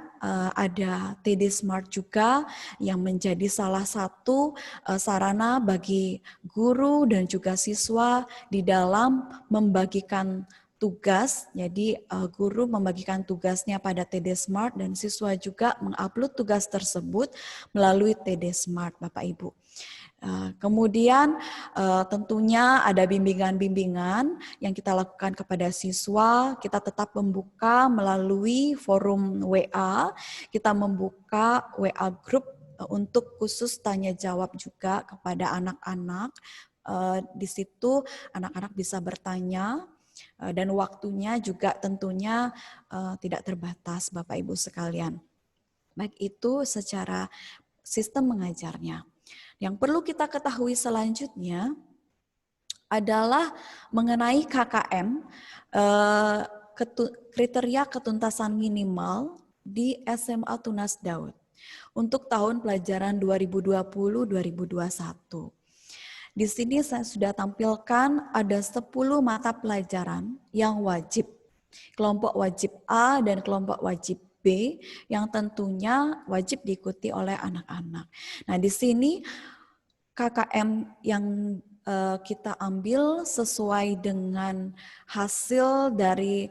ada TD Smart juga yang menjadi salah satu sarana bagi guru dan juga siswa di dalam membagikan tugas. Jadi guru membagikan tugasnya pada TD Smart dan siswa juga mengupload tugas tersebut melalui TD Smart, Bapak Ibu. Kemudian tentunya ada bimbingan-bimbingan yang kita lakukan kepada siswa. Kita tetap membuka melalui forum WA, kita membuka WA group untuk khusus tanya jawab juga kepada anak-anak. Di situ anak-anak bisa bertanya dan waktunya juga tentunya tidak terbatas Bapak Ibu sekalian. Baik, itu secara sistem mengajarnya. Yang perlu kita ketahui selanjutnya adalah mengenai KKM, kriteria ketuntasan minimal di SMA Tunas Daud untuk tahun pelajaran 2020-2021. Di sini saya sudah tampilkan ada 10 mata pelajaran yang wajib. Kelompok wajib A dan kelompok wajib B yang tentunya wajib diikuti oleh anak-anak. Nah, di sini KKM yang kita ambil sesuai dengan hasil dari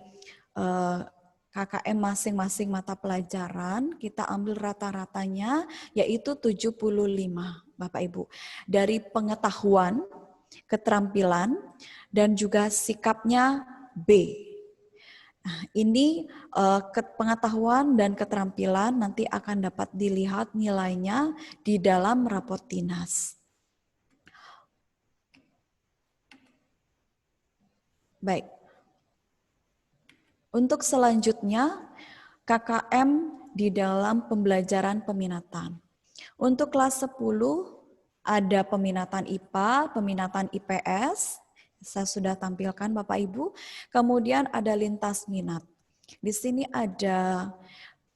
KKM masing-masing mata pelajaran, kita ambil rata-ratanya yaitu 75, Bapak Ibu. Dari pengetahuan, keterampilan, dan juga sikapnya B. Nah, ini pengetahuan dan keterampilan nanti akan dapat dilihat nilainya di dalam rapot dinas. Baik. Untuk selanjutnya, KKM di dalam pembelajaran peminatan. Untuk kelas 10 ada peminatan IPA, peminatan IPS, saya sudah tampilkan Bapak Ibu. Kemudian ada lintas minat. Di sini ada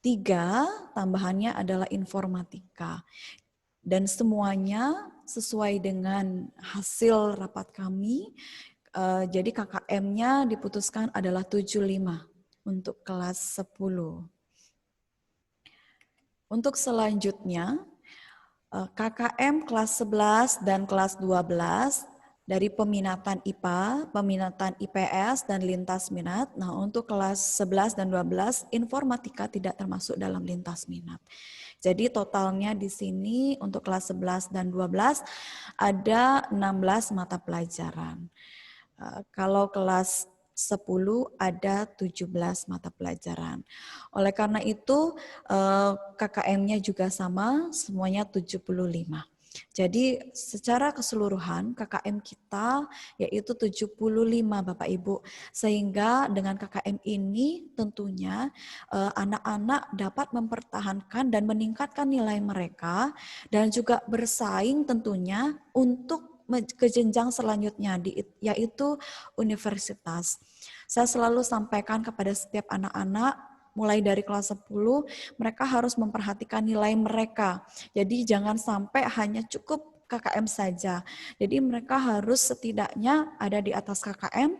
3, tambahannya adalah informatika. Dan semuanya sesuai dengan hasil rapat kami. Jadi KKM-nya diputuskan adalah 75 untuk kelas 10. Untuk selanjutnya, KKM kelas 11 dan kelas 12 dari peminatan IPA, peminatan IPS, dan lintas minat. Nah, untuk kelas 11 dan 12, informatika tidak termasuk dalam lintas minat. Jadi totalnya di sini untuk kelas 11 dan 12 ada 16 mata pelajaran. Kalau kelas 10 ada 17 mata pelajaran. Oleh karena itu KKM-nya juga sama, semuanya 75. Jadi secara keseluruhan KKM kita yaitu 75 Bapak Ibu. Sehingga dengan KKM ini tentunya anak-anak dapat mempertahankan dan meningkatkan nilai mereka dan juga bersaing tentunya untuk ke jenjang selanjutnya yaitu universitas. Saya selalu sampaikan kepada setiap anak-anak mulai dari kelas 10 mereka harus memperhatikan nilai mereka. Jadi jangan sampai hanya cukup KKM saja. Jadi mereka harus setidaknya ada di atas KKM,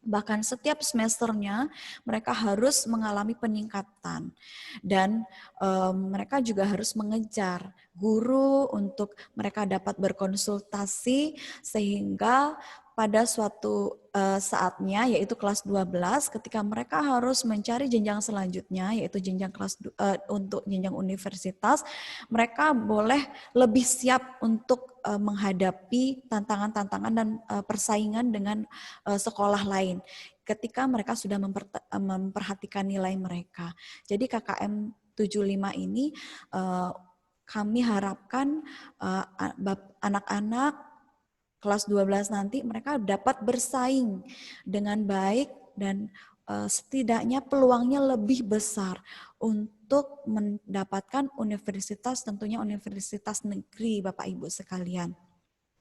bahkan setiap semesternya mereka harus mengalami peningkatan. Dan mereka juga harus mengejar guru untuk mereka dapat berkonsultasi sehingga pada suatu saatnya yaitu kelas 12 ketika mereka harus mencari jenjang selanjutnya yaitu jenjang kelas untuk jenjang universitas, mereka boleh lebih siap untuk menghadapi tantangan-tantangan dan persaingan dengan sekolah lain ketika mereka sudah memperhatikan nilai mereka. Jadi KKM 75 ini kami harapkan anak-anak kelas 12 nanti mereka dapat bersaing dengan baik dan setidaknya peluangnya lebih besar untuk mendapatkan universitas, tentunya universitas negeri Bapak Ibu sekalian.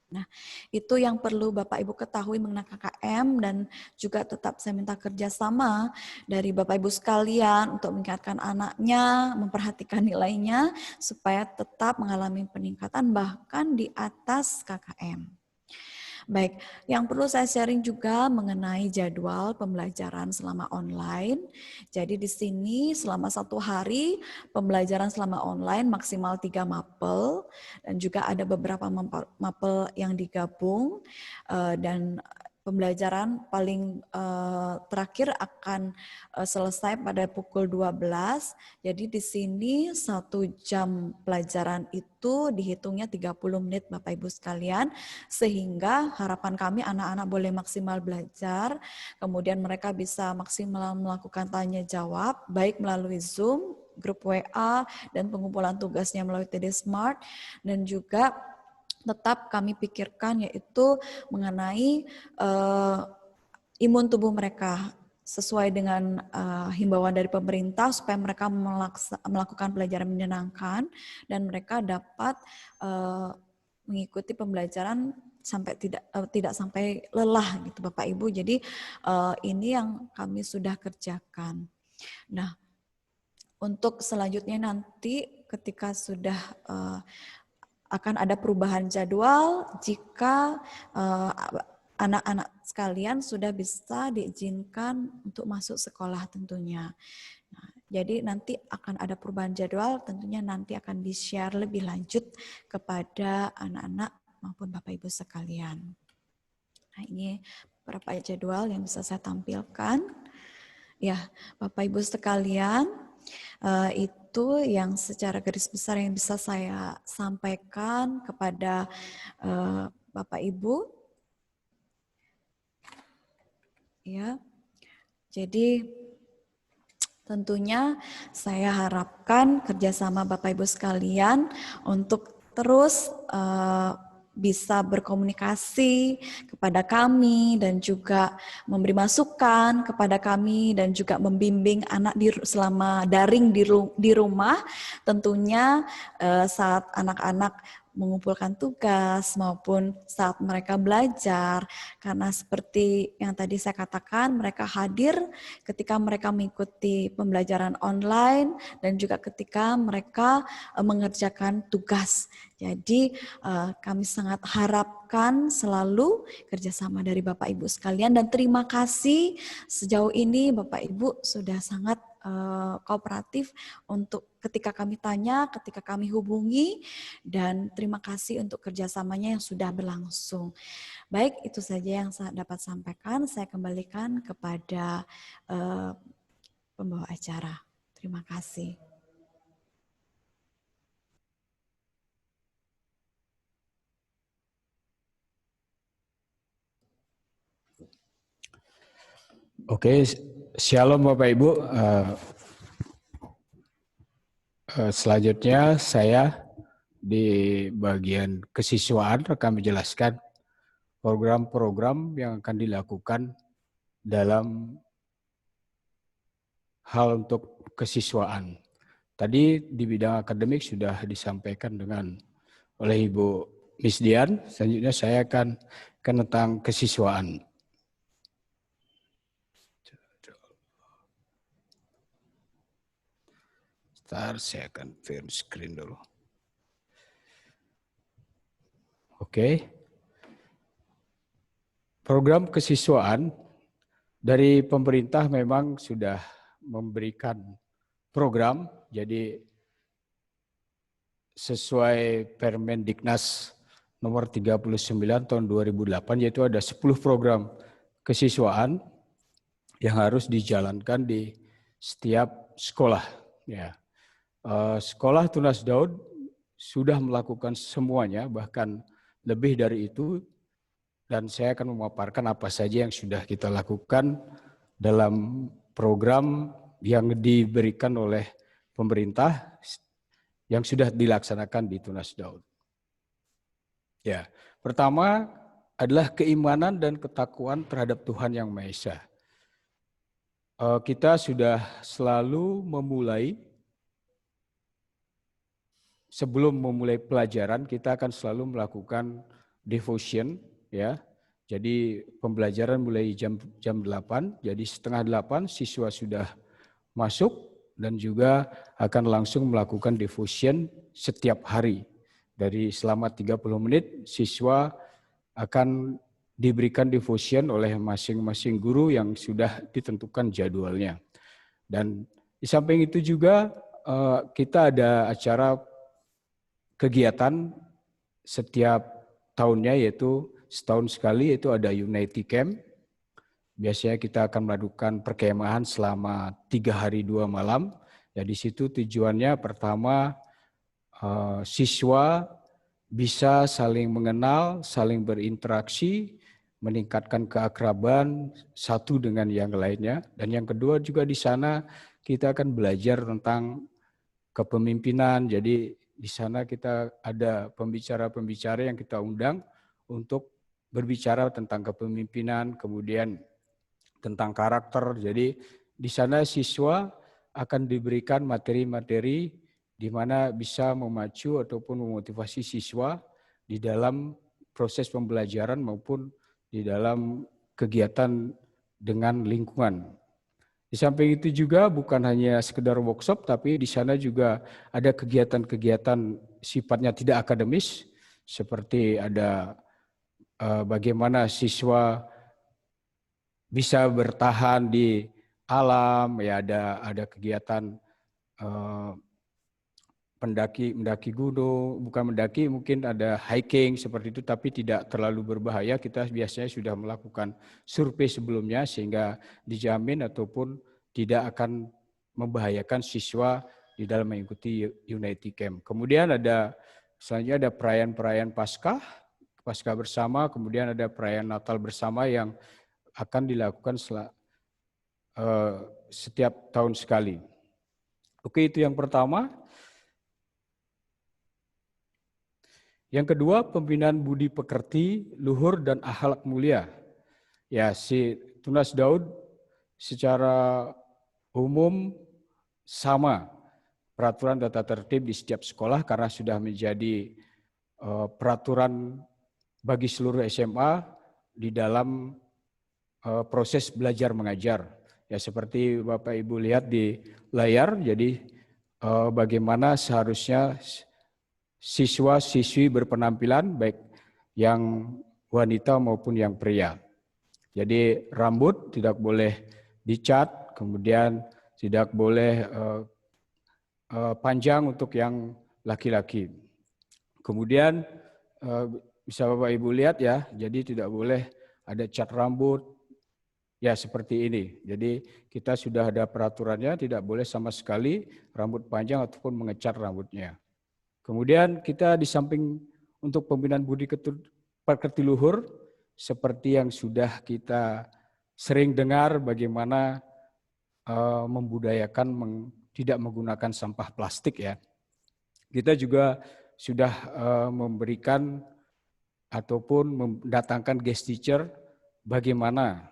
Nah, itu yang perlu Bapak Ibu ketahui mengenai KKM dan juga tetap saya minta kerjasama dari Bapak Ibu sekalian untuk mengingatkan anaknya, memperhatikan nilainya supaya tetap mengalami peningkatan bahkan di atas KKM. Baik, yang perlu saya sharing juga mengenai jadwal pembelajaran selama online. Jadi di sini selama 1 hari pembelajaran selama online maksimal 3 mapel dan juga ada beberapa mapel yang digabung dan pembelajaran paling terakhir akan selesai pada pukul 12. Jadi di sini 1 jam pelajaran itu dihitungnya 30 menit Bapak Ibu sekalian. Sehingga harapan kami anak-anak boleh maksimal belajar. Kemudian mereka bisa maksimal melakukan tanya jawab baik melalui Zoom, grup WA, dan pengumpulan tugasnya melalui TD Smart. Dan juga tetap kami pikirkan yaitu mengenai imun tubuh mereka sesuai dengan himbauan dari pemerintah supaya mereka melakukan pelajaran menyenangkan dan mereka dapat mengikuti pembelajaran sampai tidak sampai lelah gitu Bapak Ibu. Jadi ini yang kami sudah kerjakan. Nah, untuk selanjutnya nanti ketika sudah akan ada perubahan jadwal jika anak-anak sekalian sudah bisa diizinkan untuk masuk sekolah tentunya. Nah, jadi nanti akan ada perubahan jadwal, tentunya nanti akan di-share lebih lanjut kepada anak-anak maupun Bapak Ibu sekalian. Nah, ini beberapa jadwal yang bisa saya tampilkan. Ya, Bapak Ibu sekalian, itu yang secara garis besar yang bisa saya sampaikan kepada Bapak Ibu. Ya, jadi tentunya saya harapkan kerjasama Bapak Ibu sekalian untuk terus bisa berkomunikasi kepada kami dan juga memberi masukan kepada kami dan juga membimbing anak selama daring di rumah. Tentunya saat anak-anak mengumpulkan tugas maupun saat mereka belajar, karena seperti yang tadi saya katakan, mereka hadir ketika mereka mengikuti pembelajaran online dan juga ketika mereka mengerjakan tugas. Jadi kami sangat harapkan selalu kerjasama dari Bapak Ibu sekalian, dan terima kasih sejauh ini Bapak Ibu sudah sangat kooperatif untuk ketika kami tanya, ketika kami hubungi, dan terima kasih untuk kerjasamanya yang sudah berlangsung. Baik, itu saja yang saya dapat sampaikan. Saya kembalikan kepada pembawa acara. Terima kasih. Oke, shalom Bapak Ibu. Selanjutnya saya di bagian kesiswaan akan menjelaskan program-program yang akan dilakukan dalam hal untuk kesiswaan. Tadi di bidang akademik sudah disampaikan oleh Ibu Miss Dian. Selanjutnya saya akan tentang kesiswaan. Saya akan share screen dulu. Oke. Program kesiswaan dari pemerintah memang sudah memberikan program, jadi sesuai Permendiknas nomor 39 tahun 2008, yaitu ada 10 program kesiswaan yang harus dijalankan di setiap sekolah. Ya. Sekolah Tunas Daud sudah melakukan semuanya, bahkan lebih dari itu, dan saya akan memaparkan apa saja yang sudah kita lakukan dalam program yang diberikan oleh pemerintah yang sudah dilaksanakan di Tunas Daud. Ya, pertama adalah keimanan dan ketakwaan terhadap Tuhan Yang Maha Esa. Kita sudah selalu sebelum memulai pelajaran, kita akan selalu melakukan devotion, ya. Jadi pembelajaran mulai jam 8, jadi setengah 8 siswa sudah masuk dan juga akan langsung melakukan devotion setiap hari. Dari selama 30 menit siswa akan diberikan devotion oleh masing-masing guru yang sudah ditentukan jadwalnya. Dan di samping itu juga kita ada acara kegiatan setiap tahunnya, yaitu setahun sekali, yaitu ada Unity Camp. Biasanya kita akan melakukan perkemahan selama 3 hari 2 malam. Ya, di situ tujuannya pertama siswa bisa saling mengenal, saling berinteraksi, meningkatkan keakraban satu dengan yang lainnya. Dan yang kedua juga di sana kita akan belajar tentang kepemimpinan. Jadi di sana kita ada pembicara-pembicara yang kita undang untuk berbicara tentang kepemimpinan, kemudian tentang karakter. Jadi di sana siswa akan diberikan materi-materi di mana bisa memacu ataupun memotivasi siswa di dalam proses pembelajaran maupun di dalam kegiatan dengan lingkungan. Di samping itu juga bukan hanya sekedar workshop, tapi di sana juga ada kegiatan-kegiatan sifatnya tidak akademis, seperti ada bagaimana siswa bisa bertahan di alam, ya ada kegiatan mendaki gunung, bukan mendaki, mungkin ada hiking seperti itu, tapi tidak terlalu berbahaya. Kita biasanya sudah melakukan survei sebelumnya sehingga dijamin ataupun tidak akan membahayakan siswa di dalam mengikuti Unity Camp. Kemudian selanjutnya ada perayaan-perayaan Paskah bersama, kemudian ada perayaan Natal bersama yang akan dilakukan setiap tahun sekali. Oke, itu yang pertama. Yang kedua, pembinaan budi pekerti, luhur, dan akhlak mulia. Ya, si Tunas Daud secara umum sama peraturan tata tertib di setiap sekolah karena sudah menjadi peraturan bagi seluruh SMA di dalam proses belajar mengajar. Ya, seperti Bapak Ibu lihat di layar, jadi bagaimana seharusnya siswa-siswi berpenampilan baik yang wanita maupun yang pria. Jadi rambut tidak boleh dicat, kemudian tidak boleh panjang untuk yang laki-laki. Kemudian bisa Bapak Ibu lihat ya, jadi tidak boleh ada cat rambut, ya seperti ini. Jadi kita sudah ada peraturannya, tidak boleh sama sekali rambut panjang ataupun mengecat rambutnya. Kemudian kita di samping untuk pembinaan budi pekerti luhur, seperti yang sudah kita sering dengar bagaimana membudayakan tidak menggunakan sampah plastik ya. Kita juga sudah memberikan ataupun mendatangkan guest teacher bagaimana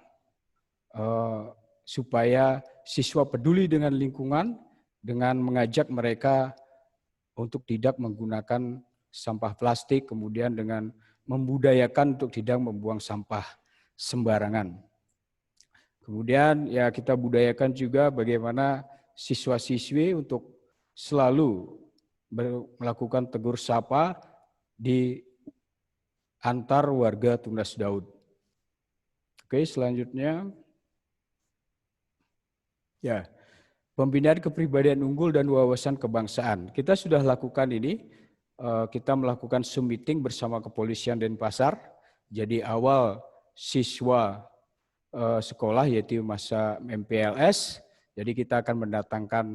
supaya siswa peduli dengan lingkungan dengan mengajak mereka untuk tidak menggunakan sampah plastik, kemudian dengan membudayakan untuk tidak membuang sampah sembarangan. Kemudian ya kita budayakan juga bagaimana siswa-siswi untuk selalu melakukan tegur sapa di antar warga Tunas Daud. Oke, selanjutnya. Ya, pembinaan kepribadian unggul dan wawasan kebangsaan. Kita sudah lakukan ini, kita melakukan Zoom meeting bersama Kepolisian Denpasar. Jadi awal siswa sekolah yaitu masa MPLS, jadi kita akan mendatangkan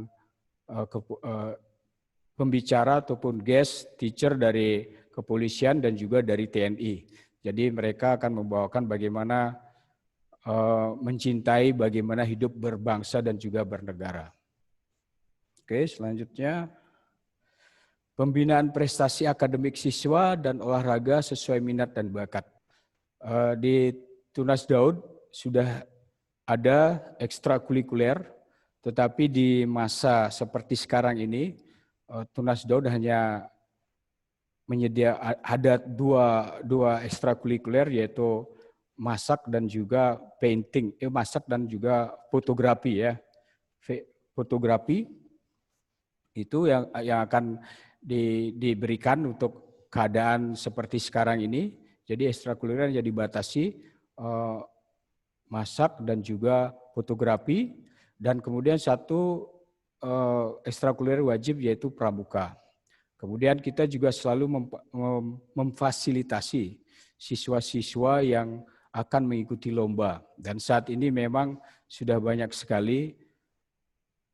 pembicara ataupun guest teacher dari Kepolisian dan juga dari TNI. Jadi mereka akan membawakan bagaimana mencintai bagaimana hidup berbangsa dan juga bernegara. Oke, selanjutnya pembinaan prestasi akademik siswa dan olahraga sesuai minat dan bakat. Di Tunas Daud sudah ada ekstrakurikuler, tetapi di masa seperti sekarang ini Tunas Daud hanya ada dua ekstrakurikuler yaitu masak dan juga painting, masak dan juga fotografi ya. Fotografi itu yang akan diberikan untuk keadaan seperti sekarang ini. Jadi ekstrakurikuler yang dibatasi masak dan juga fotografi, dan kemudian satu ekstrakurikuler wajib yaitu pramuka. Kemudian kita juga selalu memfasilitasi siswa-siswa yang akan mengikuti lomba. Dan saat ini memang sudah banyak sekali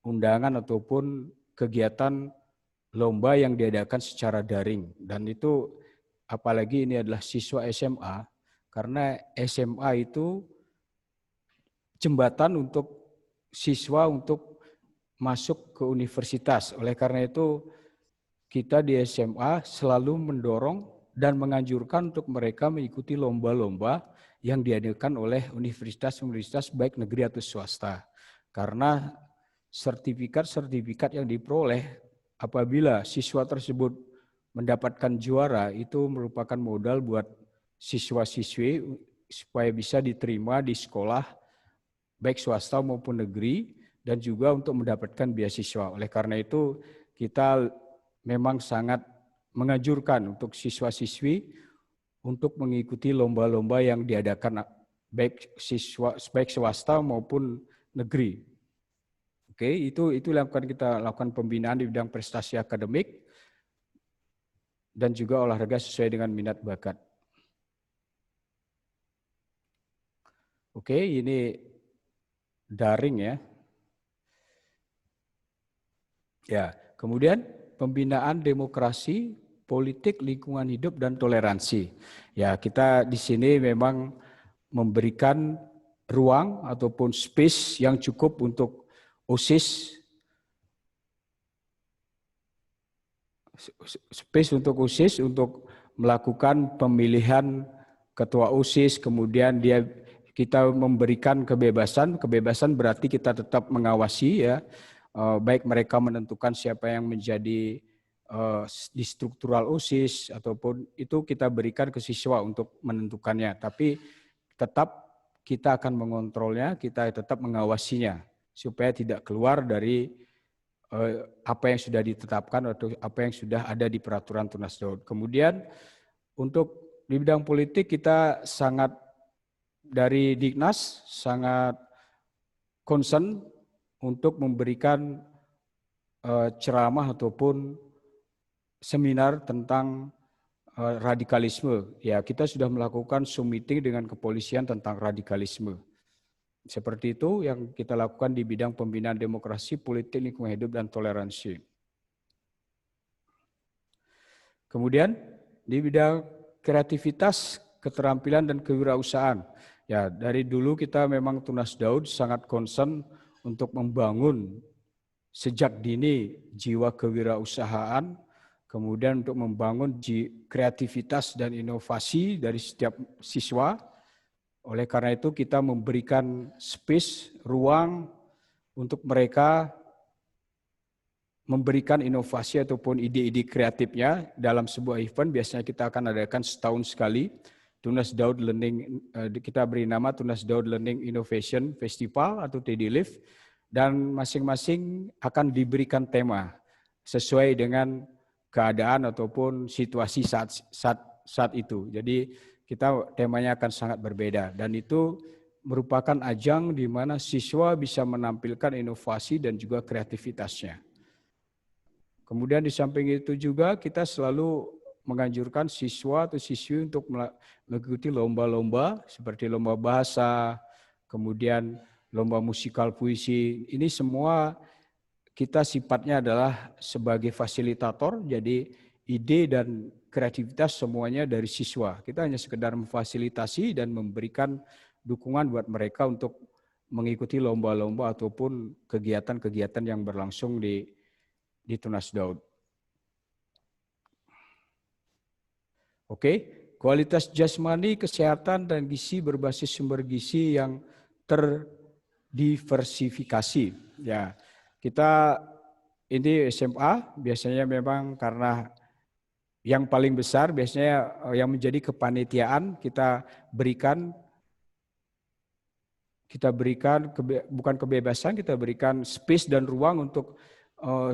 undangan ataupun kegiatan lomba yang diadakan secara daring. Dan itu apalagi ini adalah siswa SMA, karena SMA itu jembatan untuk siswa untuk masuk ke universitas. Oleh karena itu kita di SMA selalu mendorong dan menganjurkan untuk mereka mengikuti lomba-lomba yang diadakan oleh universitas-universitas baik negeri atau swasta. Karena sertifikat-sertifikat yang diperoleh apabila siswa tersebut mendapatkan juara itu merupakan modal buat siswa-siswi supaya bisa diterima di sekolah baik swasta maupun negeri dan juga untuk mendapatkan beasiswa. Oleh karena itu kita memang sangat menganjurkan untuk siswa-siswi untuk mengikuti lomba-lomba yang diadakan baik swasta maupun negeri. Oke, itu yang akan kita lakukan pembinaan di bidang prestasi akademik dan juga olahraga sesuai dengan minat bakat. Oke, ini daring ya. Ya, kemudian pembinaan demokrasi, politik, lingkungan hidup, dan toleransi. Ya, kita di sini memang memberikan ruang ataupun space yang cukup untuk OSIS, untuk melakukan pemilihan ketua OSIS, kemudian kita memberikan kebebasan. Kebebasan berarti kita tetap mengawasi, ya, baik mereka menentukan siapa yang menjadi di struktural OSIS ataupun itu kita berikan ke siswa untuk menentukannya. Tapi tetap kita akan mengontrolnya, kita tetap mengawasinya supaya tidak keluar dari apa yang sudah ditetapkan atau apa yang sudah ada di peraturan Tunas Daud. Kemudian untuk di bidang politik kita sangat dari Dignas sangat concern untuk memberikan ceramah ataupun seminar tentang radikalisme. Ya, kita sudah melakukan Zoom meeting dengan kepolisian tentang radikalisme. Seperti itu yang kita lakukan di bidang pembinaan demokrasi, politik, lingkungan hidup, dan toleransi. Kemudian di bidang kreativitas, keterampilan, dan kewirausahaan. Ya, dari dulu kita memang Tunas Daud sangat concern untuk membangun sejak dini jiwa kewirausahaan, kemudian untuk membangun kreativitas dan inovasi dari setiap siswa. Oleh karena itu kita memberikan space, ruang untuk mereka memberikan inovasi ataupun ide-ide kreatifnya dalam sebuah event. Biasanya kita akan adakan setahun sekali. Tunas Daud Learning, kita beri nama Tunas Daud Learning Innovation Festival atau TDLIF, dan masing-masing akan diberikan tema sesuai dengan keadaan ataupun situasi saat itu. Jadi temanya akan sangat berbeda, dan itu merupakan ajang di mana siswa bisa menampilkan inovasi dan juga kreativitasnya. Kemudian di samping itu juga kita selalu menganjurkan siswa atau siswi untuk mengikuti lomba-lomba seperti lomba bahasa, kemudian lomba musikal puisi. Ini semua kita sifatnya adalah sebagai fasilitator, jadi ide dan kreativitas semuanya dari siswa. Kita hanya sekedar memfasilitasi dan memberikan dukungan buat mereka untuk mengikuti lomba-lomba ataupun kegiatan-kegiatan yang berlangsung di Tunas Daud. Oke, kualitas jasmani, kesehatan, dan gizi berbasis sumber gizi yang terdiversifikasi. Ya, kita ini SMA biasanya memang karena yang paling besar biasanya yang menjadi kepanitiaan kita berikan bukan kebebasan, kita berikan space dan ruang untuk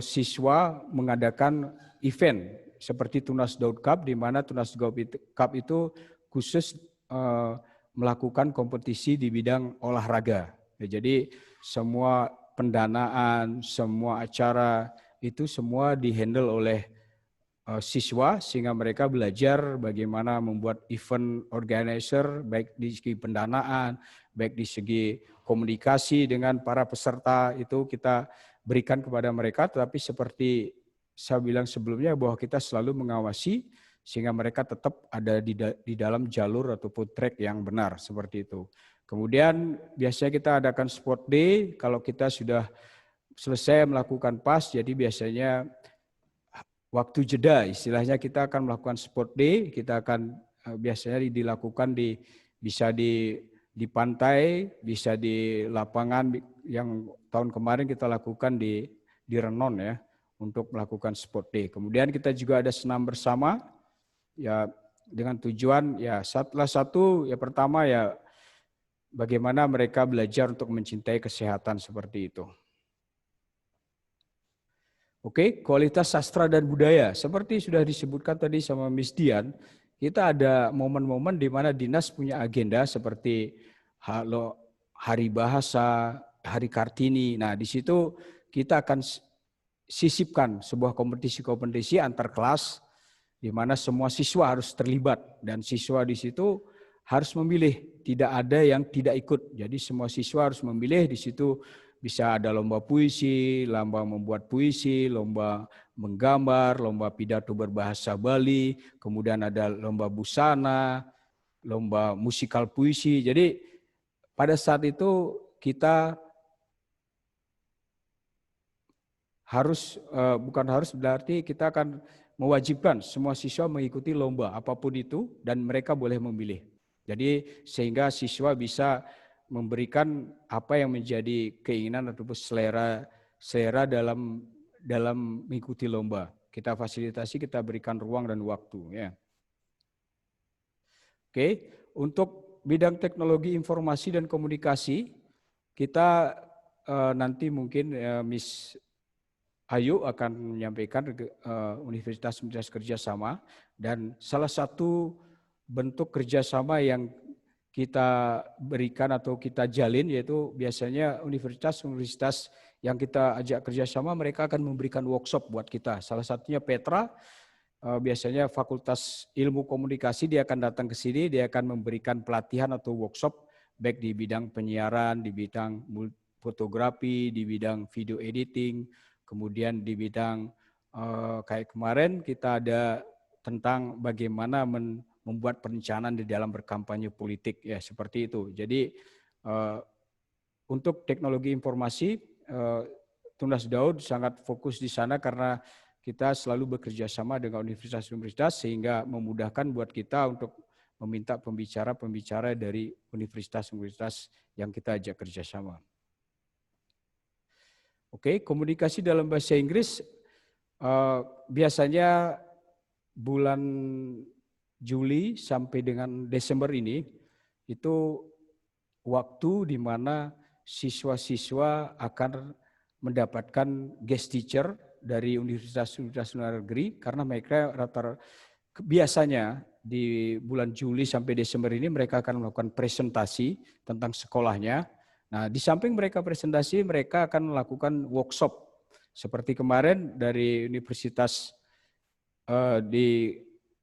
siswa mengadakan event seperti Tunas Daud Cup, di mana Tunas Daud Cup itu khusus melakukan kompetisi di bidang olahraga. Ya, jadi semua pendanaan, semua acara itu semua dihandle oleh siswa sehingga mereka belajar bagaimana membuat event organizer baik di segi pendanaan, baik di segi komunikasi dengan para peserta itu kita berikan kepada mereka. Tetapi seperti saya bilang sebelumnya bahwa kita selalu mengawasi sehingga mereka tetap ada di dalam jalur ataupun track yang benar seperti itu. Kemudian biasanya kita adakan sport day kalau kita sudah selesai melakukan PAS, jadi biasanya waktu jeda istilahnya kita akan melakukan sport day, kita akan biasanya dilakukan bisa di pantai, bisa di lapangan yang tahun kemarin kita lakukan di Renon ya untuk melakukan sport day. Kemudian kita juga ada senam bersama ya dengan tujuan ya pertama ya bagaimana mereka belajar untuk mencintai kesehatan seperti itu. Oke, kualitas sastra dan budaya. Seperti sudah disebutkan tadi sama Miss Dian, kita ada momen-momen di mana dinas punya agenda seperti Hari Bahasa, Hari Kartini. Nah, di situ kita akan sisipkan sebuah kompetisi-kompetisi antar kelas di mana semua siswa harus terlibat dan siswa di situ harus memilih, tidak ada yang tidak ikut. Jadi semua siswa harus memilih, di situ bisa ada lomba puisi, lomba membuat puisi, lomba menggambar, lomba pidato berbahasa Bali, kemudian ada lomba busana, lomba musikal puisi. Jadi pada saat itu kita harus, bukan harus, berarti kita akan mewajibkan semua siswa mengikuti lomba apapun itu dan mereka boleh memilih. Jadi sehingga siswa bisa memberikan apa yang menjadi keinginan ataupun selera dalam mengikuti lomba. Kita fasilitasi, kita berikan ruang dan waktu, ya. Oke, untuk bidang teknologi informasi dan komunikasi, kita nanti mungkin Miss Ayu akan menyampaikan universitas-universitas kerjasama, dan salah satu bentuk kerjasama yang kita berikan atau kita jalin yaitu biasanya universitas-universitas yang kita ajak kerjasama, mereka akan memberikan workshop buat kita. Salah satunya Petra, biasanya Fakultas Ilmu Komunikasi, dia akan datang ke sini, dia akan memberikan pelatihan atau workshop baik di bidang penyiaran, di bidang fotografi, di bidang video editing, kemudian di bidang kayak kemarin kita ada tentang bagaimana membuat perencanaan di dalam berkampanye politik, ya seperti itu. Jadi untuk teknologi informasi, Tunas Daud sangat fokus di sana karena kita selalu bekerja sama dengan universitas-universitas sehingga memudahkan buat kita untuk meminta pembicara-pembicara dari universitas-universitas yang kita ajak kerjasama. Oke, komunikasi dalam bahasa Inggris biasanya bulan Juli sampai dengan Desember ini itu waktu di mana siswa-siswa akan mendapatkan guest teacher dari universitas-universitas luar negeri, karena mereka biasanya di bulan Juli sampai Desember ini mereka akan melakukan presentasi tentang sekolahnya. Nah, di samping mereka presentasi, mereka akan melakukan workshop. Seperti kemarin dari universitas di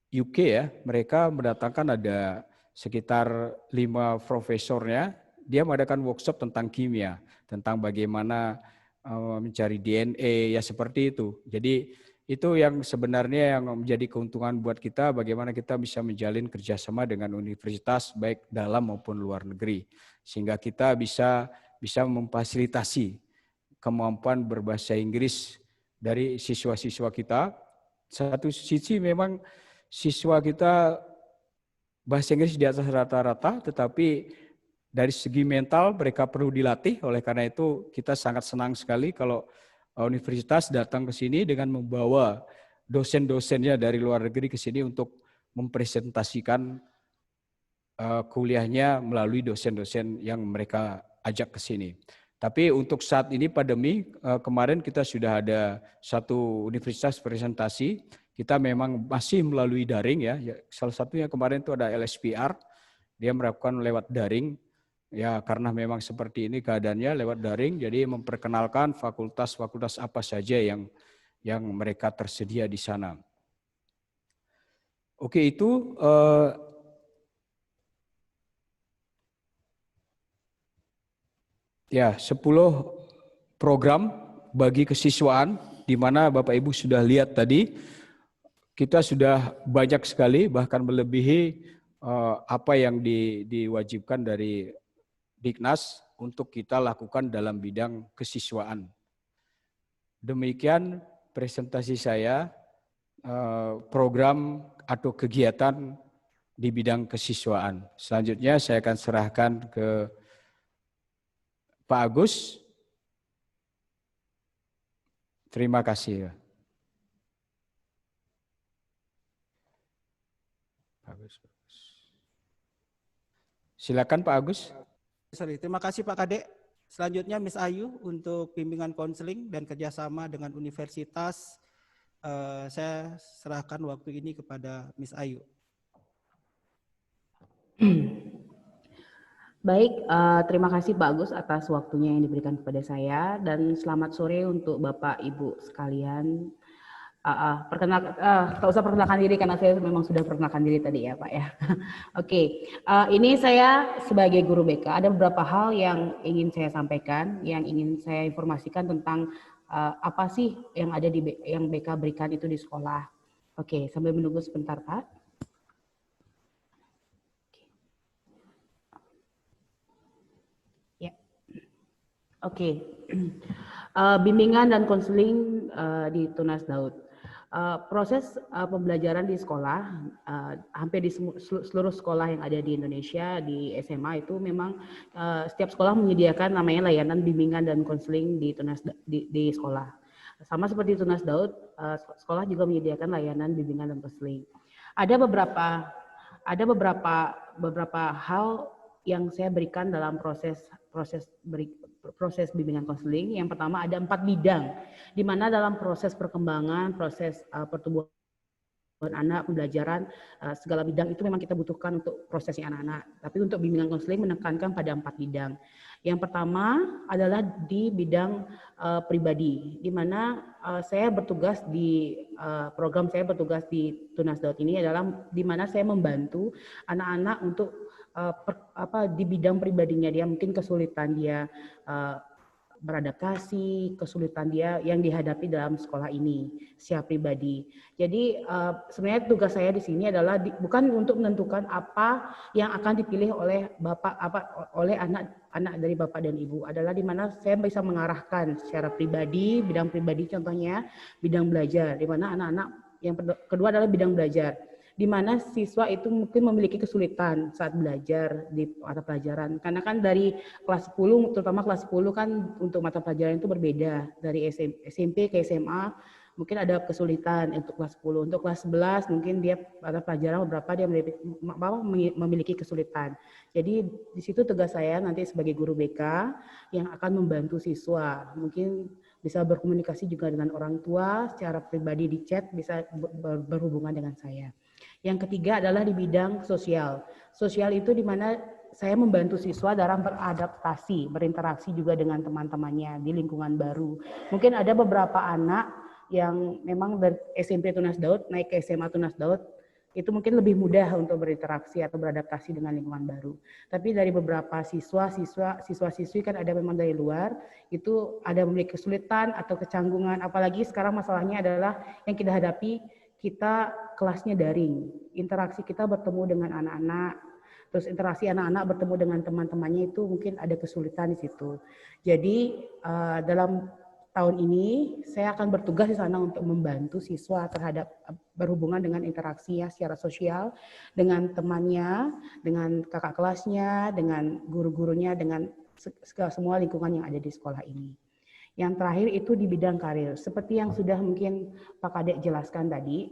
UK ya, mereka mendatangkan ada sekitar 5 profesornya, dia mengadakan workshop tentang kimia, tentang bagaimana mencari DNA, ya seperti itu. Jadi itu yang sebenarnya yang menjadi keuntungan buat kita, bagaimana kita bisa menjalin kerjasama dengan universitas baik dalam maupun luar negeri, sehingga kita bisa memfasilitasi kemampuan berbahasa Inggris dari siswa-siswa kita. Satu sisi memang siswa kita bahasa Inggris di atas rata-rata, tetapi dari segi mental mereka perlu dilatih. Oleh karena itu kita sangat senang sekali kalau universitas datang ke sini dengan membawa dosen-dosennya dari luar negeri ke sini untuk mempresentasikan kuliahnya melalui dosen-dosen yang mereka ajak ke sini. Tapi untuk saat ini pandemi, kemarin kita sudah ada satu universitas presentasi, kita memang masih melalui daring ya. Salah satunya kemarin itu ada LSPR, dia melakukan lewat daring. Ya karena memang seperti ini keadaannya lewat daring, jadi memperkenalkan fakultas-fakultas apa saja yang mereka tersedia di sana. Oke, itu ya 10 program bagi kesiswaan di mana Bapak Ibu sudah lihat tadi. Kita sudah banyak sekali, bahkan melebihi apa yang diwajibkan dari Diknas untuk kita lakukan dalam bidang kesiswaan. Demikian presentasi saya, program atau kegiatan di bidang kesiswaan. Selanjutnya saya akan serahkan ke Pak Agus. Terima kasih. Silakan Pak Agus. Terima kasih Pak Kadek. Selanjutnya Miss Ayu untuk bimbingan konseling dan kerjasama dengan universitas. Saya serahkan waktu ini kepada Miss Ayu. Baik, terima kasih Pak Agus atas waktunya yang diberikan kepada saya, dan selamat sore untuk Bapak Ibu sekalian. Tak usah perkenalkan diri karena saya memang sudah perkenalkan diri tadi ya Pak ya. Oke, ini saya sebagai guru BK ada beberapa hal yang ingin saya sampaikan, yang ingin saya informasikan tentang apa sih yang ada yang BK berikan itu di sekolah. Oke, sambil menunggu sebentar Pak. Ya, oke. Bimbingan dan konseling di Tunas Daud. Proses pembelajaran di sekolah, hampir di seluruh sekolah yang ada di Indonesia, di SMA itu memang setiap sekolah menyediakan namanya layanan bimbingan dan konseling di sekolah. Sama seperti Tunas Daud, sekolah juga menyediakan layanan bimbingan dan konseling. Ada beberapa hal yang saya berikan dalam proses bimbingan konseling. Yang pertama ada 4 bidang, di mana dalam proses perkembangan, proses pertumbuhan anak, pembelajaran, segala bidang itu memang kita butuhkan untuk prosesnya anak-anak. Tapi untuk bimbingan konseling menekankan pada 4 bidang. Yang pertama adalah di bidang pribadi, di mana saya bertugas di program saya bertugas di Tunas Daud ini adalah di mana saya membantu anak-anak untuk di bidang pribadinya dia, mungkin kesulitan dia beradaptasi, kesulitan dia yang dihadapi dalam sekolah ini secara pribadi. Jadi sebenarnya tugas saya di sini adalah bukan untuk menentukan apa yang akan dipilih oleh oleh anak dari bapak dan ibu, adalah di mana saya bisa mengarahkan secara pribadi, bidang pribadi contohnya bidang belajar, di mana anak-anak yang kedua adalah bidang belajar, di mana siswa itu mungkin memiliki kesulitan saat belajar di mata pelajaran. Karena kan dari kelas 10, terutama kelas 10 kan untuk mata pelajaran itu berbeda. Dari SMP ke SMA mungkin ada kesulitan untuk kelas 10. Untuk kelas 11 mungkin dia mata pelajaran beberapa dia memiliki kesulitan. Jadi di situ tugas saya nanti sebagai guru BK yang akan membantu siswa. Mungkin bisa berkomunikasi juga dengan orang tua secara pribadi di chat, bisa berhubungan dengan saya. Yang ketiga adalah di bidang sosial. Sosial itu di mana saya membantu siswa dalam beradaptasi, berinteraksi juga dengan teman-temannya di lingkungan baru. Mungkin ada beberapa anak yang memang dari SMP Tunas Daud naik ke SMA Tunas Daud, itu mungkin lebih mudah untuk berinteraksi atau beradaptasi dengan lingkungan baru. Tapi dari beberapa siswa-siswi kan ada memang dari luar, itu ada memiliki kesulitan atau kecanggungan, apalagi sekarang masalahnya adalah yang kita hadapi, kita kelasnya daring, interaksi kita bertemu dengan anak-anak, terus interaksi anak-anak bertemu dengan teman-temannya itu mungkin ada kesulitan di situ. Jadi dalam tahun ini saya akan bertugas di sana untuk membantu siswa terhadap berhubungan dengan interaksinya secara sosial, dengan temannya, dengan kakak kelasnya, dengan guru-gurunya, dengan semua lingkungan yang ada di sekolah ini. Yang terakhir itu di bidang karir. Seperti yang sudah mungkin Pak Kadek jelaskan tadi,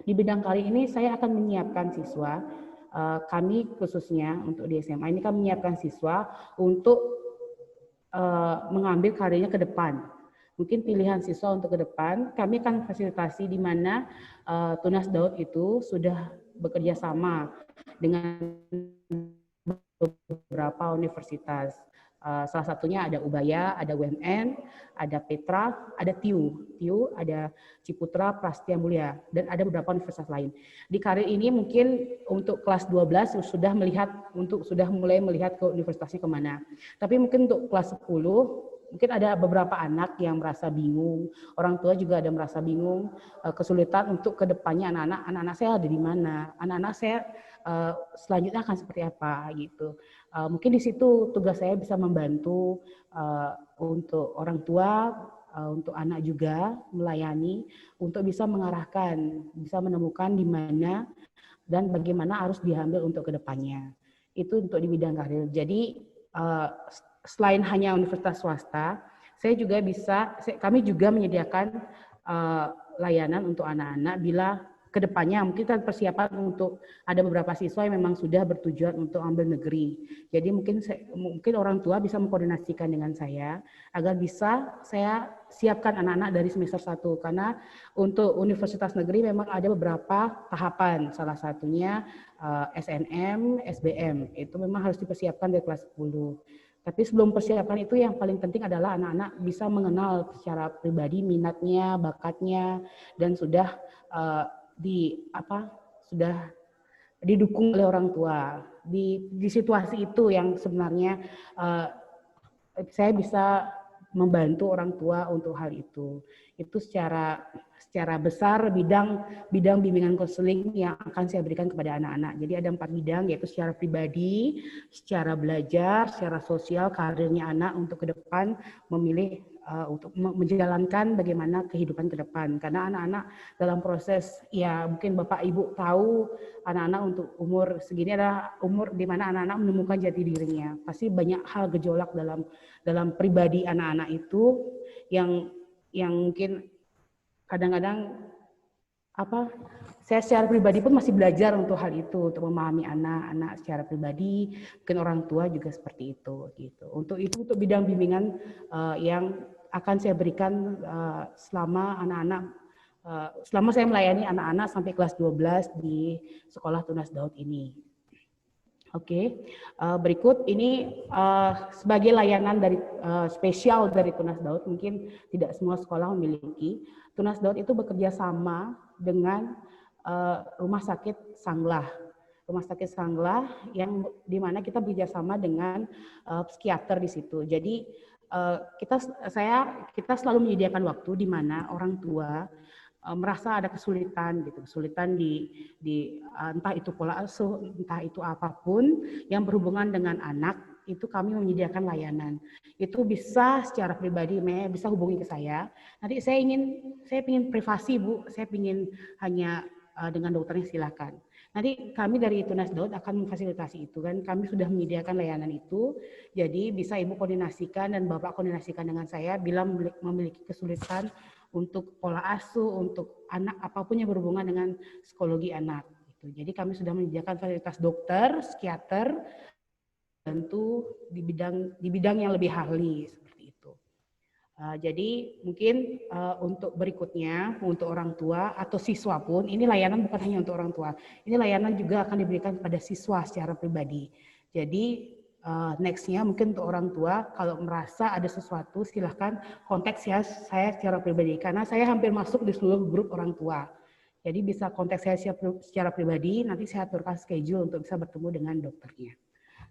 di bidang karir ini saya akan menyiapkan siswa, kami khususnya untuk di SMA ini kan menyiapkan siswa untuk mengambil karirnya ke depan. Mungkin pilihan siswa untuk ke depan, kami akan fasilitasi di mana Tunas Daud itu sudah bekerja sama dengan beberapa universitas. Salah satunya ada Ubaya, ada UMN, ada Petra, ada TIU, ada Ciputra, Prastia Mulia, dan ada beberapa universitas lain. Di karir ini mungkin untuk kelas 12 sudah mulai melihat ke universitasnya kemana. Tapi mungkin untuk kelas 10, mungkin ada beberapa anak yang merasa bingung, orang tua juga ada merasa bingung, kesulitan untuk kedepannya anak-anak saya ada di mana, anak-anak saya selanjutnya akan seperti apa gitu. Mungkin di situ tugas saya bisa membantu untuk orang tua, untuk anak juga melayani, untuk bisa mengarahkan, bisa menemukan di mana dan bagaimana harus diambil untuk kedepannya. Itu untuk di bidang karir. Jadi selain hanya universitas swasta, kami juga menyediakan layanan untuk anak-anak bila kedepannya mungkin kan persiapan untuk ada beberapa siswa yang memang sudah bertujuan untuk ambil negeri. Jadi mungkin orang tua bisa mengkoordinasikan dengan saya agar bisa saya siapkan anak-anak dari semester 1, karena untuk universitas negeri memang ada beberapa tahapan, salah satunya SNM, SBM, itu memang harus dipersiapkan dari kelas 10. Tapi sebelum persiapan itu yang paling penting adalah anak-anak bisa mengenal secara pribadi minatnya, bakatnya, dan sudah sudah didukung oleh orang tua. Di situasi itu yang sebenarnya saya bisa membantu orang tua untuk hal itu. Itu secara besar bidang bimbingan konseling yang akan saya berikan kepada anak-anak. Jadi ada 4 bidang, yaitu secara pribadi, secara belajar, secara sosial, karirnya anak untuk ke depan memilih untuk menjalankan bagaimana kehidupan ke depan. Karena anak-anak dalam proses, ya mungkin Bapak Ibu tahu, anak-anak untuk umur segini adalah umur di mana anak-anak menemukan jati dirinya. Pasti banyak hal gejolak dalam pribadi anak-anak itu yang mungkin kadang-kadang saya secara pribadi pun masih belajar untuk hal itu, untuk memahami anak-anak secara pribadi, mungkin orang tua juga seperti itu gitu. Untuk bidang bimbingan yang akan saya berikan selama saya melayani anak-anak sampai kelas 12 di Sekolah Tunas Daud ini. Oke, berikut ini sebagai layanan dari spesial dari Tunas Daud, mungkin tidak semua sekolah memiliki. Tunas Daud itu bekerja sama dengan Rumah Sakit Sanglah. Rumah Sakit Sanglah yang dimana kita bekerjasama dengan psikiater di situ. Jadi kita selalu menyediakan waktu di mana orang tua merasa ada kesulitan di entah itu pola asuh, entah itu apapun yang berhubungan dengan anak, itu kami menyediakan layanan. Itu bisa secara pribadi, bisa hubungi ke saya. Nanti saya ingin privasi Bu, saya ingin hanya dengan dokternya silakan. Nanti kami dari Tunas Daud akan memfasilitasi itu kan, kami sudah menyediakan layanan itu, jadi bisa Ibu koordinasikan dan Bapak koordinasikan dengan saya bila memiliki kesulitan untuk pola asuh, untuk anak apapun yang berhubungan dengan psikologi anak. Gitu. Jadi kami sudah menyediakan fasilitas dokter, psikiater, tentu di bidang yang lebih ahli seperti itu. Jadi mungkin untuk berikutnya untuk orang tua atau siswa pun, ini layanan bukan hanya untuk orang tua, ini layanan juga akan diberikan kepada siswa secara pribadi. Jadi nextnya mungkin untuk orang tua kalau merasa ada sesuatu silahkan kontak saya secara pribadi karena saya hampir masuk di seluruh grup orang tua. Jadi bisa kontak saya secara pribadi, nanti saya aturkan schedule untuk bisa bertemu dengan dokternya.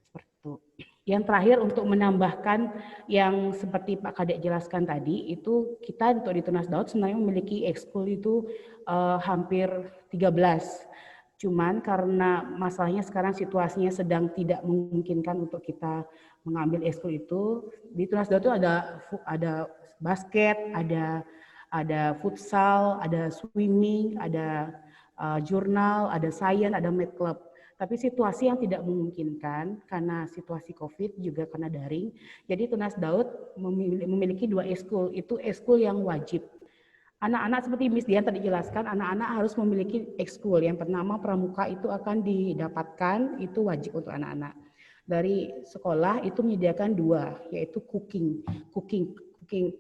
Seperti itu. Yang terakhir untuk menambahkan yang seperti Pak Kadek jelaskan tadi, itu kita untuk di Tunas Daud sebenarnya memiliki ekskul itu hampir 13. Cuman karena masalahnya sekarang situasinya sedang tidak memungkinkan untuk kita mengambil ekskul itu, di Tunas Daud itu ada basket, ada futsal, ada swimming, ada jurnal, ada sains, ada math club. Tapi situasi yang tidak memungkinkan karena situasi COVID juga karena daring. Jadi Tunas Daud memiliki 2 ekskul, itu ekskul yang wajib. Anak-anak seperti Miss Dian tadi jelaskan, anak-anak harus memiliki ekskul. Yang pertama pramuka itu akan didapatkan, itu wajib untuk anak-anak. Dari sekolah itu menyediakan 2, yaitu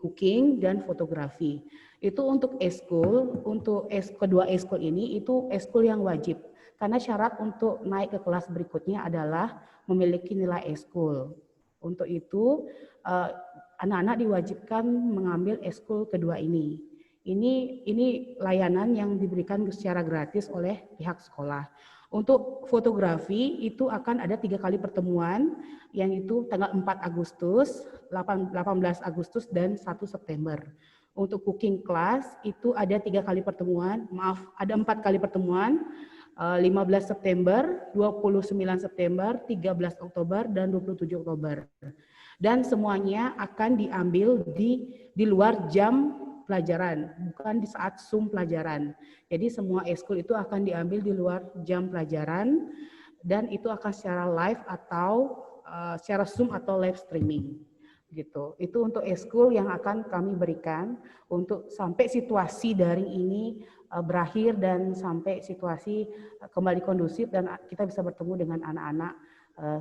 cooking dan fotografi. Itu untuk ekskul, untuk kedua ekskul ini itu ekskul yang wajib. Karena syarat untuk naik ke kelas berikutnya adalah memiliki nilai ekskul. Untuk itu anak-anak diwajibkan mengambil ekskul kedua ini. Ini layanan yang diberikan secara gratis oleh pihak sekolah. Untuk fotografi itu akan ada 3 kali pertemuan, yang itu tanggal 4 Agustus, 18 Agustus, dan 1 September. Untuk cooking class itu ada 3 kali pertemuan, ada 4 kali pertemuan, 15 September, 29 September, 13 Oktober, dan 27 Oktober. Dan semuanya akan diambil di luar jam pelajaran, bukan di saat Zoom pelajaran. Jadi semua ekskul itu akan diambil di luar jam pelajaran dan itu akan secara live atau secara Zoom atau live streaming. Gitu. Itu untuk ekskul yang akan kami berikan untuk sampai situasi daring ini berakhir dan sampai situasi kembali kondusif dan kita bisa bertemu dengan anak-anak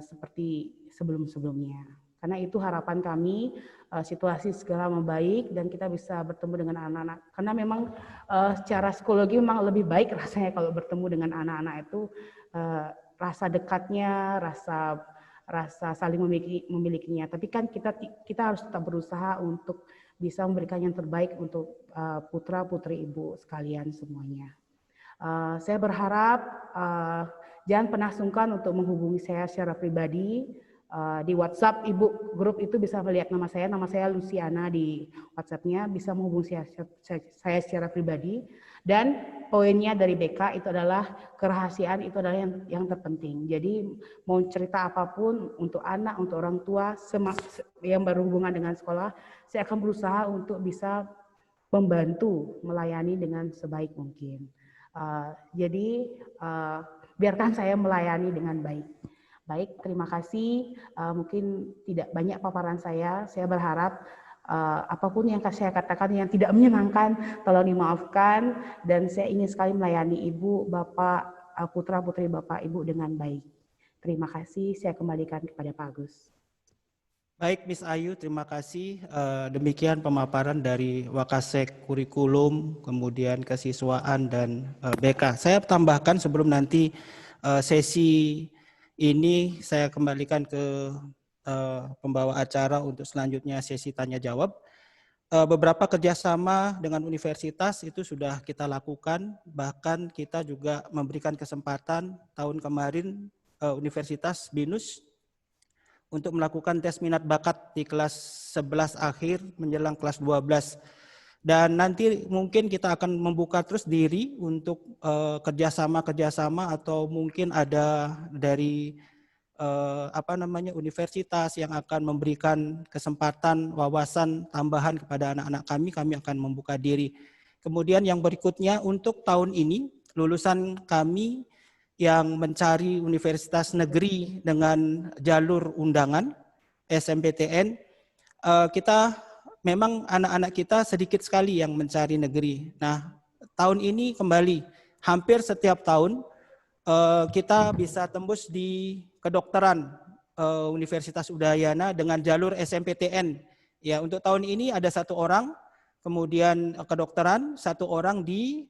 seperti sebelum-sebelumnya. Karena itu harapan kami, situasi segera membaik dan kita bisa bertemu dengan anak-anak. Karena memang secara psikologi memang lebih baik rasanya kalau bertemu dengan anak-anak itu, rasa dekatnya, rasa rasa saling memilikinya. Tapi kan kita harus tetap berusaha untuk bisa memberikan yang terbaik untuk putra putri ibu sekalian semuanya. Saya berharap jangan pernah sungkan untuk menghubungi saya secara pribadi. Di WhatsApp Ibu grup itu bisa melihat nama saya Luciana di WhatsApp-nya, bisa menghubungi saya secara pribadi. Dan poinnya dari BK itu adalah kerahasiaan, itu adalah yang terpenting. Jadi mau cerita apapun untuk anak, untuk orang tua yang berhubungan dengan sekolah, saya akan berusaha untuk bisa membantu melayani dengan sebaik mungkin. Jadi biarkan saya melayani dengan baik. Baik, terima kasih. Mungkin tidak banyak paparan saya. Saya berharap apapun yang saya katakan yang tidak menyenangkan, tolong dimaafkan. Dan saya ingin sekali melayani Ibu, Bapak, putra-putri Bapak, Ibu dengan baik. Terima kasih. Saya kembalikan kepada Pak Agus. Baik, Miss Ayu, terima kasih. Demikian pemaparan dari Wakasek Kurikulum, kemudian Kesiswaan, dan BK. Saya tambahkan sebelum nanti sesi ini saya kembalikan ke pembawa acara untuk selanjutnya sesi tanya jawab. Beberapa kerjasama dengan universitas itu sudah kita lakukan, bahkan kita juga memberikan kesempatan tahun kemarin Universitas BINUS untuk melakukan tes minat bakat di kelas 11 akhir menjelang kelas 12. Dan nanti mungkin kita akan membuka terus diri untuk kerjasama atau mungkin ada dari universitas yang akan memberikan kesempatan wawasan tambahan kepada anak-anak kami akan membuka diri. Kemudian yang berikutnya untuk tahun ini lulusan kami yang mencari universitas negeri dengan jalur undangan SMPTN, kita memang anak-anak kita sedikit sekali yang mencari negeri. Nah, tahun ini kembali hampir setiap tahun kita bisa tembus di kedokteran Universitas Udayana dengan jalur SMPTN. Ya, untuk tahun ini ada 1 orang, kemudian kedokteran 1 orang di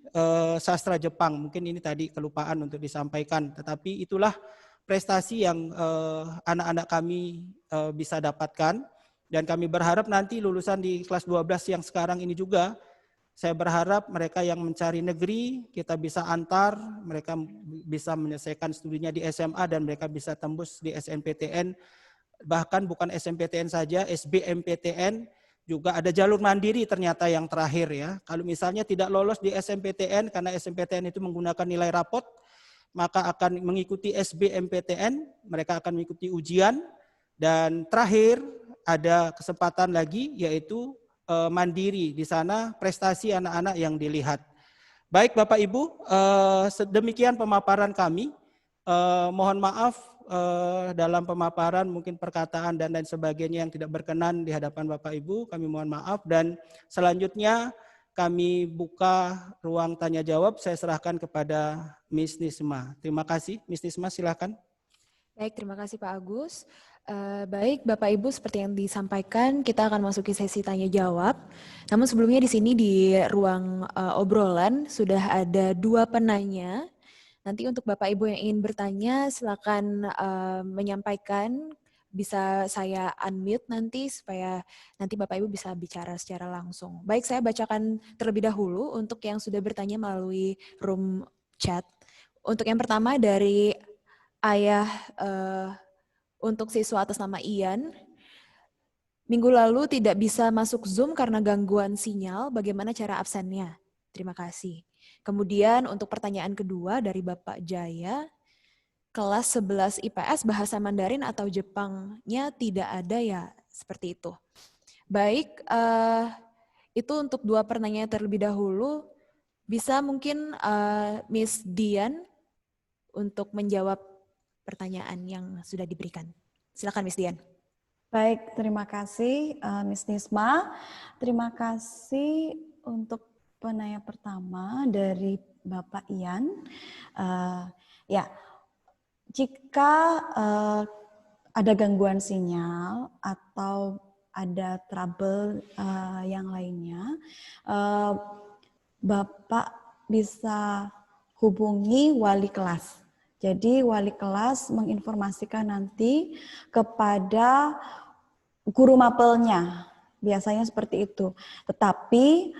sastra Jepang. Mungkin ini tadi kelupaan untuk disampaikan, tetapi itulah prestasi yang anak-anak kami bisa dapatkan. Dan kami berharap nanti lulusan di kelas 12 yang sekarang ini juga, saya berharap mereka yang mencari negeri, kita bisa antar, mereka bisa menyelesaikan studinya di SMA dan mereka bisa tembus di SNPTN. Bahkan bukan SNPTN saja, SBMPTN juga ada jalur mandiri ternyata yang terakhir ya. Kalau misalnya tidak lolos di SNPTN karena SNPTN itu menggunakan nilai rapot, maka akan mengikuti SBMPTN, mereka akan mengikuti ujian. Dan terakhir ada kesempatan lagi yaitu mandiri. Di sana prestasi anak-anak yang dilihat. Baik Bapak Ibu, demikian pemaparan kami. Mohon maaf dalam pemaparan mungkin perkataan dan lain sebagainya yang tidak berkenan di hadapan Bapak Ibu, kami mohon maaf. Dan selanjutnya kami buka ruang tanya jawab, saya serahkan kepada Miss Nisma. Terima kasih, Miss Nisma silakan. Baik, terima kasih Pak Agus. Baik, Bapak Ibu, seperti yang disampaikan, kita akan masuki sesi tanya jawab. Namun sebelumnya di sini di ruang obrolan sudah ada 2 penanya. Nanti untuk Bapak Ibu yang ingin bertanya, silakan menyampaikan. Bisa saya unmute nanti supaya nanti Bapak Ibu bisa bicara secara langsung. Baik, saya bacakan terlebih dahulu untuk yang sudah bertanya melalui room chat. Untuk yang pertama dari Ayah. Untuk siswa atas nama Ian, minggu lalu tidak bisa masuk Zoom karena gangguan sinyal, bagaimana cara absennya? Terima kasih. Kemudian untuk pertanyaan kedua dari Bapak Jaya, kelas 11 IPS bahasa Mandarin atau Jepangnya tidak ada ya, seperti itu. Baik, itu untuk 2 pertanyaan terlebih dahulu. Bisa mungkin Miss Dian untuk menjawab pertanyaan yang sudah diberikan. Silakan Miss Dian. Baik, terima kasih Miss Nisma. Terima kasih untuk penanya pertama dari Bapak Ian. Ya, jika ada gangguan sinyal atau ada trouble yang lainnya, Bapak bisa hubungi wali kelas. Jadi wali kelas menginformasikan nanti kepada guru mapelnya. Biasanya seperti itu. Tetapi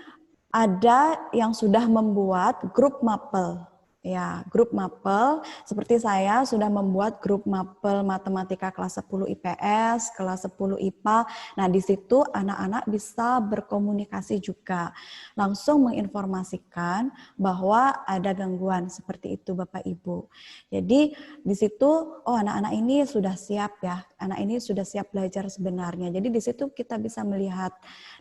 ada yang sudah membuat grup mapel. Ya, grup mapel seperti saya sudah membuat grup mapel matematika kelas 10 IPS, kelas 10 IPA. Nah, di situ anak-anak bisa berkomunikasi juga. Langsung menginformasikan bahwa ada gangguan seperti itu Bapak Ibu. Jadi di situ oh anak-anak ini sudah siap ya. Anak ini sudah siap belajar sebenarnya. Jadi di situ kita bisa melihat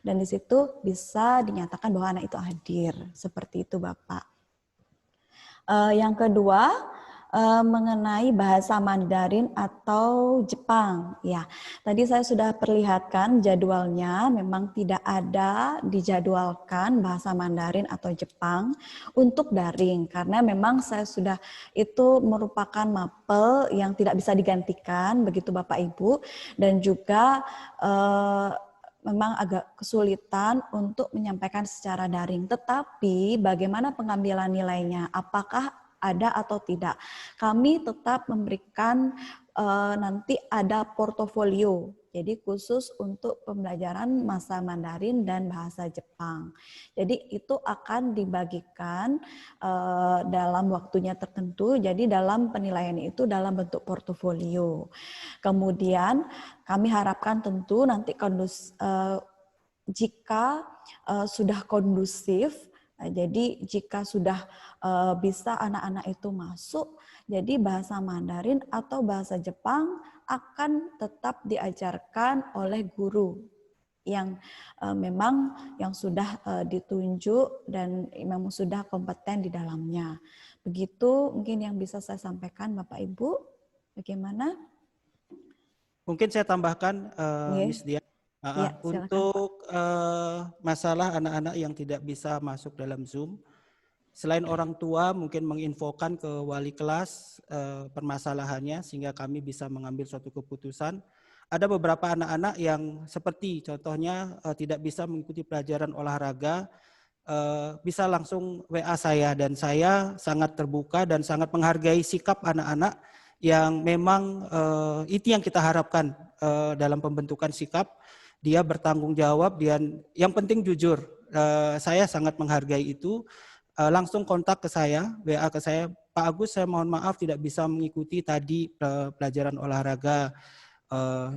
dan di situ bisa dinyatakan bahwa anak itu hadir. Seperti itu Bapak. Yang kedua, mengenai bahasa Mandarin atau Jepang. Ya, tadi saya sudah perlihatkan jadwalnya, memang tidak ada dijadwalkan bahasa Mandarin atau Jepang untuk daring, karena memang saya sudah itu merupakan mapel yang tidak bisa digantikan, begitu Bapak Ibu, dan juga memang agak kesulitan untuk menyampaikan secara daring. Tetapi bagaimana pengambilan nilainya? Apakah ada atau tidak? Kami tetap memberikan nanti ada portofolio. Jadi khusus untuk pembelajaran bahasa Mandarin dan bahasa Jepang. Jadi itu akan dibagikan dalam waktunya tertentu. Jadi dalam penilaian itu dalam bentuk portofolio. Kemudian kami harapkan tentu nanti jika sudah kondusif, jadi jika sudah bisa anak-anak itu masuk, jadi bahasa Mandarin atau bahasa Jepang akan tetap diajarkan oleh guru yang memang yang sudah ditunjuk dan memang sudah kompeten di dalamnya. Begitu mungkin yang bisa saya sampaikan Bapak Ibu. Bagaimana? Mungkin saya tambahkan Miss Dian. Ya, untuk masalah anak-anak yang tidak bisa masuk dalam Zoom, selain orang tua mungkin menginfokan ke wali kelas permasalahannya sehingga kami bisa mengambil suatu keputusan. Ada beberapa anak-anak yang seperti contohnya tidak bisa mengikuti pelajaran olahraga, bisa langsung WA saya, dan saya sangat terbuka dan sangat menghargai sikap anak-anak yang memang itu yang kita harapkan dalam pembentukan sikap. Dia bertanggung jawab, dan yang penting jujur. Saya sangat menghargai itu. Langsung kontak ke saya, WA ke saya, Pak Agus, saya mohon maaf tidak bisa mengikuti tadi pelajaran olahraga.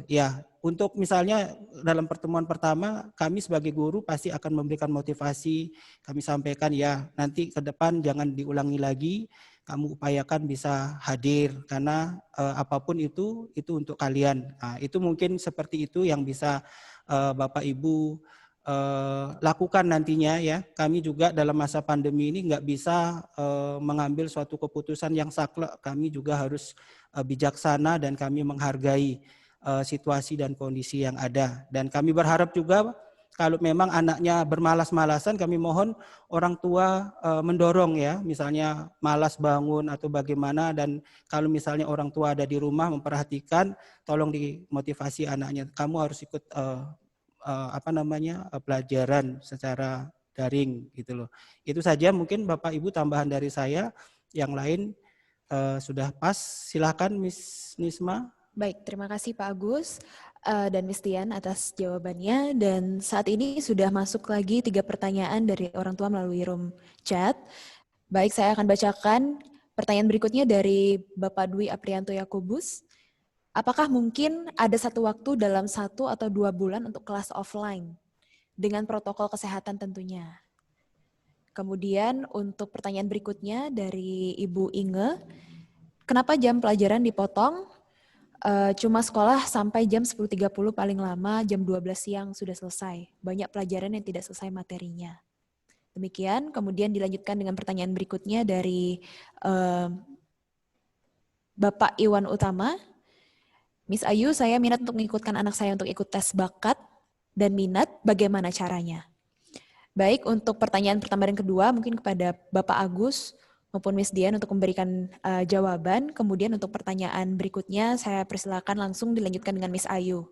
Ya, untuk misalnya dalam pertemuan pertama, kami sebagai guru pasti akan memberikan motivasi. Kami sampaikan ya, nanti ke depan jangan diulangi lagi. Kamu upayakan bisa hadir karena apapun itu untuk kalian. Nah, itu mungkin seperti itu yang bisa Bapak Ibu lakukan nantinya ya. Kami juga dalam masa pandemi ini nggak bisa mengambil suatu keputusan yang saklek. Kami juga harus bijaksana dan kami menghargai situasi dan kondisi yang ada. Dan kami berharap juga kalau memang anaknya bermalas-malasan, kami mohon orang tua mendorong ya, misalnya malas bangun atau bagaimana, dan kalau misalnya orang tua ada di rumah memperhatikan, tolong dimotivasi anaknya, kamu harus ikut pelajaran secara daring gitu loh. Itu saja mungkin Bapak Ibu tambahan dari saya, yang lain sudah pas. Silakan Miss Nisma. Baik, terima kasih Pak Agus dan Miss Dian atas jawabannya. Dan saat ini sudah masuk lagi 3 pertanyaan dari orang tua melalui room chat. Baik, saya akan bacakan pertanyaan berikutnya dari Bapak Dwi Aprianto Yakobus. Apakah mungkin ada satu waktu dalam 1 atau 2 bulan untuk kelas offline dengan protokol kesehatan tentunya? Kemudian untuk pertanyaan berikutnya dari Ibu Inge, kenapa jam pelajaran dipotong? Cuma sekolah sampai jam 10.30, paling lama jam 12 siang sudah selesai. Banyak pelajaran yang tidak selesai materinya. Demikian, kemudian dilanjutkan dengan pertanyaan berikutnya dari Bapak Iwan Utama. Miss Ayu, saya minat untuk mengikutkan anak saya untuk ikut tes bakat dan minat, bagaimana caranya? Baik, untuk pertanyaan pertama dan kedua mungkin kepada Bapak Agus maupun Miss Dian untuk memberikan jawaban. Kemudian untuk pertanyaan berikutnya saya persilakan langsung dilanjutkan dengan Miss Ayu.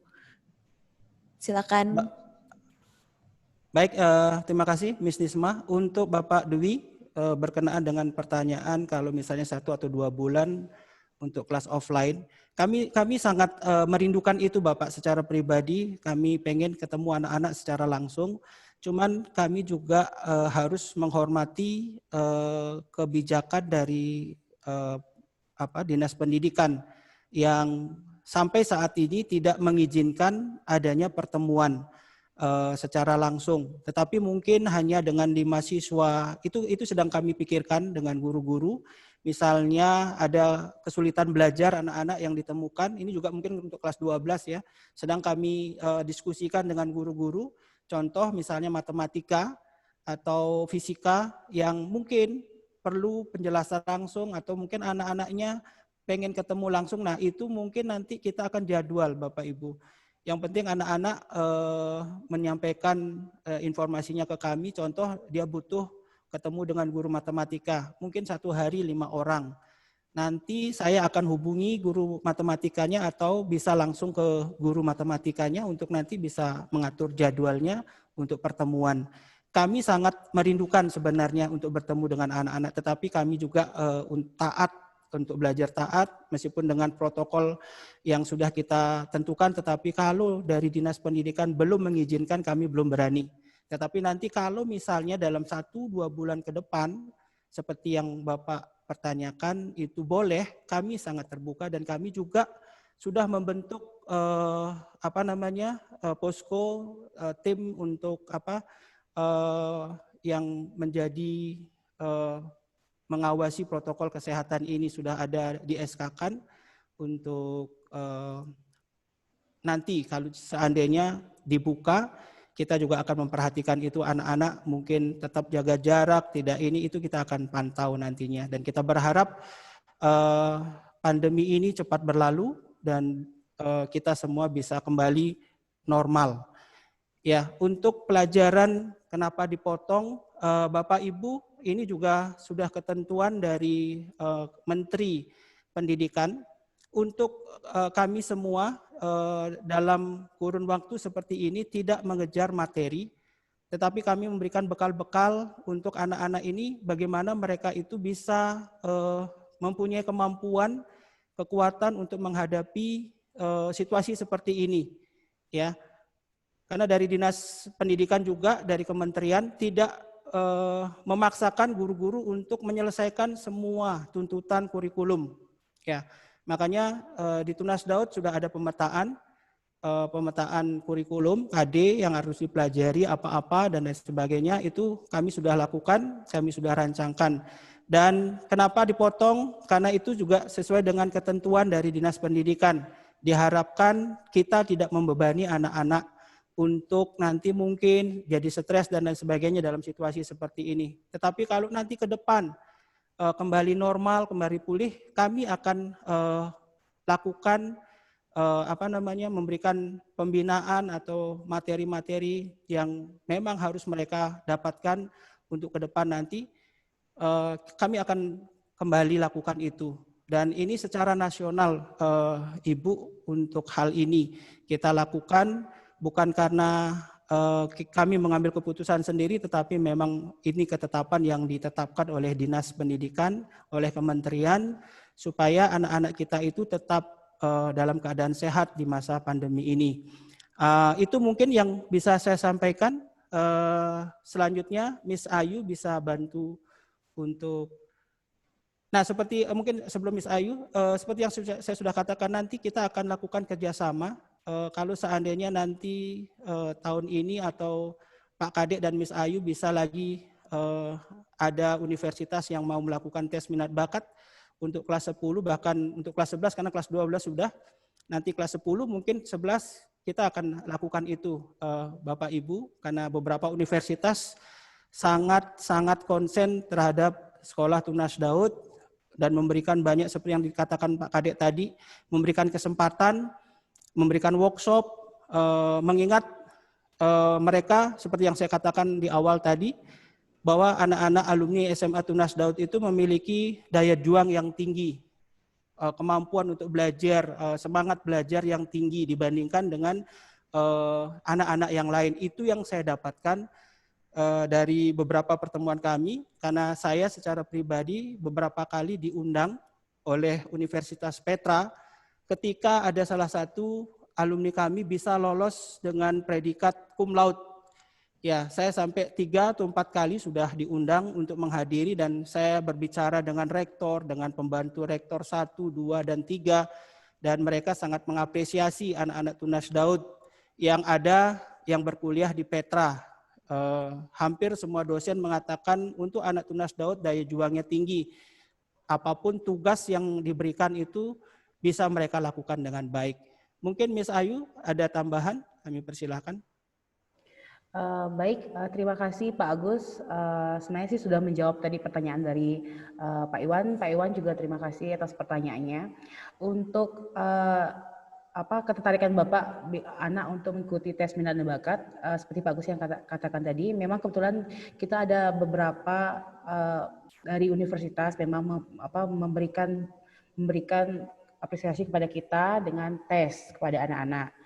Silakan. Baik, terima kasih Miss Nisma. Untuk Bapak Dwi, berkenaan dengan pertanyaan kalau misalnya 1 atau 2 bulan untuk kelas offline. Kami sangat merindukan itu Bapak secara pribadi. Kami pengen ketemu anak-anak secara langsung. Cuman kami juga harus menghormati kebijakan dari Dinas Pendidikan yang sampai saat ini tidak mengizinkan adanya pertemuan secara langsung. Tetapi mungkin hanya dengan di mahasiswa, itu sedang kami pikirkan dengan guru-guru. Misalnya ada kesulitan belajar anak-anak yang ditemukan, ini juga mungkin untuk kelas 12 ya, sedang kami diskusikan dengan guru-guru. Contoh misalnya matematika atau fisika yang mungkin perlu penjelasan langsung atau mungkin anak-anaknya pengen ketemu langsung. Nah itu mungkin nanti kita akan jadwal Bapak Ibu. Yang penting anak-anak menyampaikan informasinya ke kami. Contoh dia butuh ketemu dengan guru matematika, mungkin 1 hari 5 orang. Nanti saya akan hubungi guru matematikanya atau bisa langsung ke guru matematikanya untuk nanti bisa mengatur jadwalnya untuk pertemuan. Kami sangat merindukan sebenarnya untuk bertemu dengan anak-anak, tetapi kami juga taat untuk belajar taat meskipun dengan protokol yang sudah kita tentukan, tetapi kalau dari Dinas Pendidikan belum mengizinkan kami belum berani. Tetapi nanti kalau misalnya dalam 1-2 bulan ke depan seperti yang Bapak pertanyakan itu boleh, kami sangat terbuka dan kami juga sudah membentuk posko tim untuk yang menjadi mengawasi protokol kesehatan ini sudah ada di SK-kan untuk nanti kalau seandainya dibuka kita juga akan memperhatikan itu anak-anak mungkin tetap jaga jarak, tidak ini itu kita akan pantau nantinya dan kita berharap pandemi ini cepat berlalu dan kita semua bisa kembali normal. Ya, untuk pelajaran kenapa dipotong Bapak Ibu ini juga sudah ketentuan dari Menteri Pendidikan untuk kami semua dalam kurun waktu seperti ini tidak mengejar materi, tetapi kami memberikan bekal-bekal untuk anak-anak ini bagaimana mereka itu bisa mempunyai kemampuan, kekuatan untuk menghadapi situasi seperti ini, ya. Karena dari Dinas Pendidikan juga dari Kementerian tidak memaksakan guru-guru untuk menyelesaikan semua tuntutan kurikulum, ya. Makanya di Tunas Daud sudah ada pemetaan kurikulum KD yang harus dipelajari apa-apa dan lain sebagainya, itu kami sudah lakukan, kami sudah rancangkan. Dan kenapa dipotong? Karena itu juga sesuai dengan ketentuan dari Dinas Pendidikan. Diharapkan kita tidak membebani anak-anak untuk nanti mungkin jadi stres dan lain sebagainya dalam situasi seperti ini. Tetapi kalau nanti ke depan kembali normal, kembali pulih, kami akan lakukan memberikan pembinaan atau materi-materi yang memang harus mereka dapatkan untuk ke depan nanti. Kami akan kembali lakukan itu. Dan ini secara nasional, Ibu, untuk hal ini kita lakukan bukan karena kami mengambil keputusan sendiri, tetapi memang ini ketetapan yang ditetapkan oleh Dinas Pendidikan, oleh Kementerian, supaya anak-anak kita itu tetap dalam keadaan sehat di masa pandemi ini. Itu mungkin yang bisa saya sampaikan. Selanjutnya, Miss Ayu bisa bantu untuk... Nah, seperti mungkin sebelum Miss Ayu, seperti yang saya sudah katakan, nanti kita akan lakukan kerjasama. Kalau seandainya nanti tahun ini atau Pak Kadek dan Miss Ayu bisa lagi ada universitas yang mau melakukan tes minat bakat untuk kelas 10, bahkan untuk kelas 11 karena kelas 12 sudah, nanti kelas 10 mungkin 11 kita akan lakukan itu Bapak Ibu, karena beberapa universitas sangat konsen terhadap sekolah Tunas Daud dan memberikan banyak seperti yang dikatakan Pak Kadek tadi, memberikan kesempatan, memberikan workshop, mengingat mereka seperti yang saya katakan di awal tadi, bahwa anak-anak alumni SMA Tunas Daud itu memiliki daya juang yang tinggi, kemampuan untuk belajar, semangat belajar yang tinggi dibandingkan dengan anak-anak yang lain. Itu yang saya dapatkan dari beberapa pertemuan kami, karena saya secara pribadi beberapa kali diundang oleh Universitas Petra ketika ada salah satu alumni kami bisa lolos dengan predikat cum laude. Ya, saya sampai 3 atau 4 kali sudah diundang untuk menghadiri dan saya berbicara dengan rektor, dengan pembantu rektor 1, 2, dan 3, dan mereka sangat mengapresiasi anak-anak Tunas Daud yang ada yang berkuliah di Petra. Hampir semua dosen mengatakan untuk anak Tunas Daud daya juangnya tinggi. Apapun tugas yang diberikan itu bisa mereka lakukan dengan baik. Mungkin Miss Ayu ada tambahan, kami persilahkan. Baik, terima kasih Pak Agus. Sebenarnya sih sudah menjawab tadi pertanyaan dari Pak Iwan. Pak Iwan juga terima kasih atas pertanyaannya. Untuk ketertarikan Bapak anak untuk mengikuti tes minat dan bakat, seperti Pak Agus yang katakan tadi, memang kebetulan kita ada beberapa dari universitas memang memberikan apresiasi kepada kita dengan tes kepada anak-anak.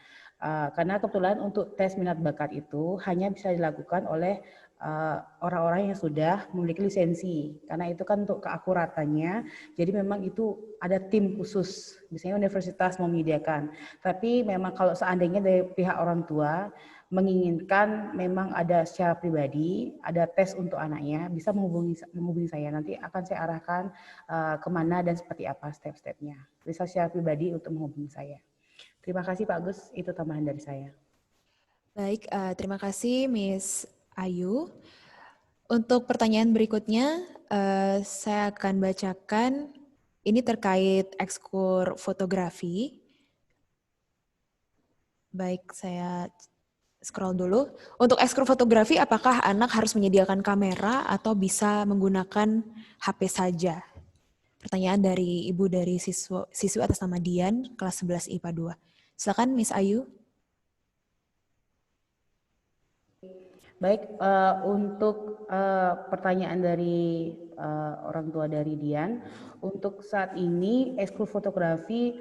Karena kebetulan untuk tes minat bakat itu hanya bisa dilakukan oleh orang-orang yang sudah memiliki lisensi, karena itu kan untuk keakuratannya. Jadi memang itu ada tim khusus, misalnya universitas menyediakan. Tapi memang kalau seandainya dari pihak orang tua menginginkan memang ada secara pribadi, ada tes untuk anaknya, bisa menghubungi saya. Nanti akan saya arahkan kemana dan seperti apa step-stepnya. Bisa secara pribadi untuk menghubungi saya. Terima kasih Pak Agus, itu tambahan dari saya. Baik, terima kasih Miss Ayu. Untuk pertanyaan berikutnya, saya akan bacakan, ini terkait ekskul fotografi. Baik, saya scroll dulu. Untuk ekskul fotografi, apakah anak harus menyediakan kamera atau bisa menggunakan HP saja? Pertanyaan dari Ibu dari siswi atas nama Dian, kelas 11 IPA 2. Silakan Miss Ayu. Baik, untuk pertanyaan dari orang tua dari Dian, untuk saat ini ekskul fotografi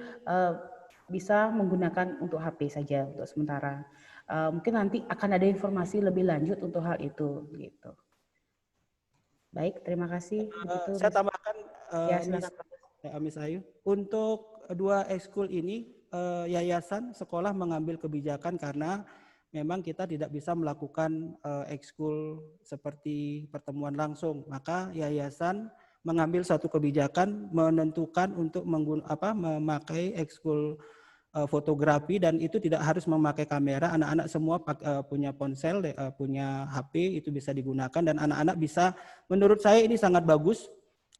bisa menggunakan untuk HP saja untuk sementara. Mungkin nanti akan ada informasi lebih lanjut untuk hal itu. Gitu. Baik, terima kasih. Begitu, saya tambahkan, ya, Miss Ayu, untuk 2 ekskul ini yayasan sekolah mengambil kebijakan karena memang kita tidak bisa melakukan ekskul seperti pertemuan langsung, maka yayasan mengambil satu kebijakan menentukan untuk memakai ekskul fotografi, dan itu tidak harus memakai kamera. Anak-anak semua punya ponsel, punya HP, itu bisa digunakan, dan anak-anak bisa, menurut saya ini sangat bagus.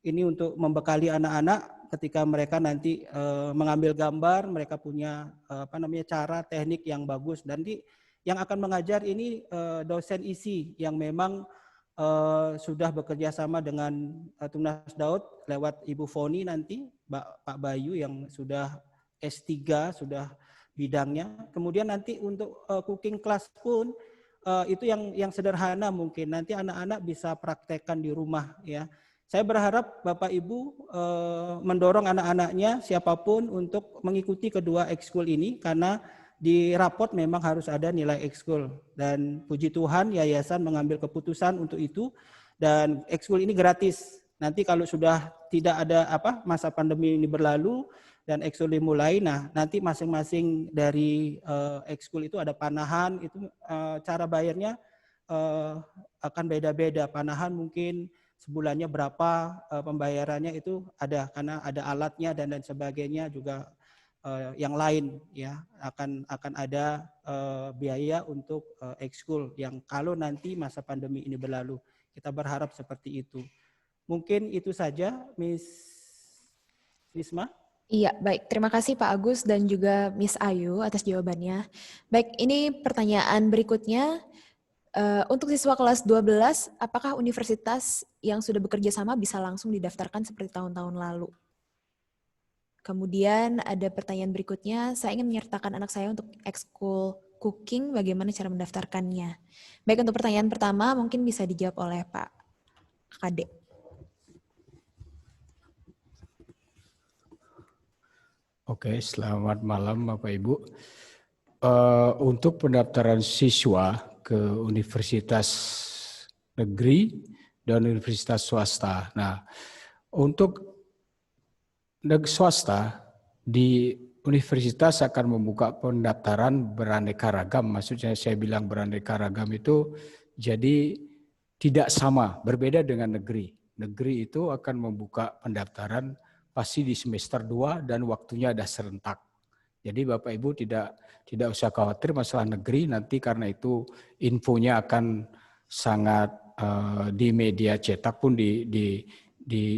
Ini untuk membekali anak-anak ketika mereka nanti mengambil gambar, mereka punya cara teknik yang bagus. Dan yang akan mengajar ini dosen isi yang memang sudah bekerja sama dengan Tunas Daud lewat Ibu Foni nanti, Pak Bayu yang sudah S3, sudah bidangnya. Kemudian nanti untuk cooking class pun itu yang sederhana mungkin. Nanti anak-anak bisa praktekkan di rumah ya. Saya berharap Bapak Ibu mendorong anak-anaknya siapapun untuk mengikuti kedua ekskul ini, karena di rapot memang harus ada nilai ekskul, dan puji Tuhan yayasan mengambil keputusan untuk itu, dan ekskul ini gratis. Nanti kalau sudah tidak ada masa pandemi ini berlalu dan ekskul dimulai, nah nanti masing-masing dari ekskul itu ada panahan, itu cara bayarnya akan beda-beda. Panahan mungkin sebulannya berapa, pembayarannya itu ada, karena ada alatnya dan sebagainya juga. Yang lain ya akan ada biaya untuk ekskul yang kalau nanti masa pandemi ini berlalu. Kita berharap seperti itu. Mungkin itu saja, Miss Risma. Iya, baik. Terima kasih Pak Agus dan juga Miss Ayu atas jawabannya. Baik, ini pertanyaan berikutnya. Untuk siswa kelas 12, apakah universitas yang sudah bekerja sama bisa langsung didaftarkan seperti tahun-tahun lalu? Kemudian ada pertanyaan berikutnya, saya ingin menyertakan anak saya untuk ekskul cooking, bagaimana cara mendaftarkannya? Baik, untuk pertanyaan pertama mungkin bisa dijawab oleh Pak Kade. Oke, selamat malam Bapak Ibu. Untuk pendaftaran siswa ke universitas negeri dan universitas swasta. Nah, untuk swasta di universitas akan membuka pendaftaran beraneka ragam. Maksudnya saya bilang beraneka ragam itu jadi tidak sama, berbeda dengan negeri. Negeri itu akan membuka pendaftaran pasti di semester 2 dan waktunya ada serentak. Jadi Bapak Ibu tidak usah khawatir masalah negeri, nanti karena itu infonya akan sangat di media cetak pun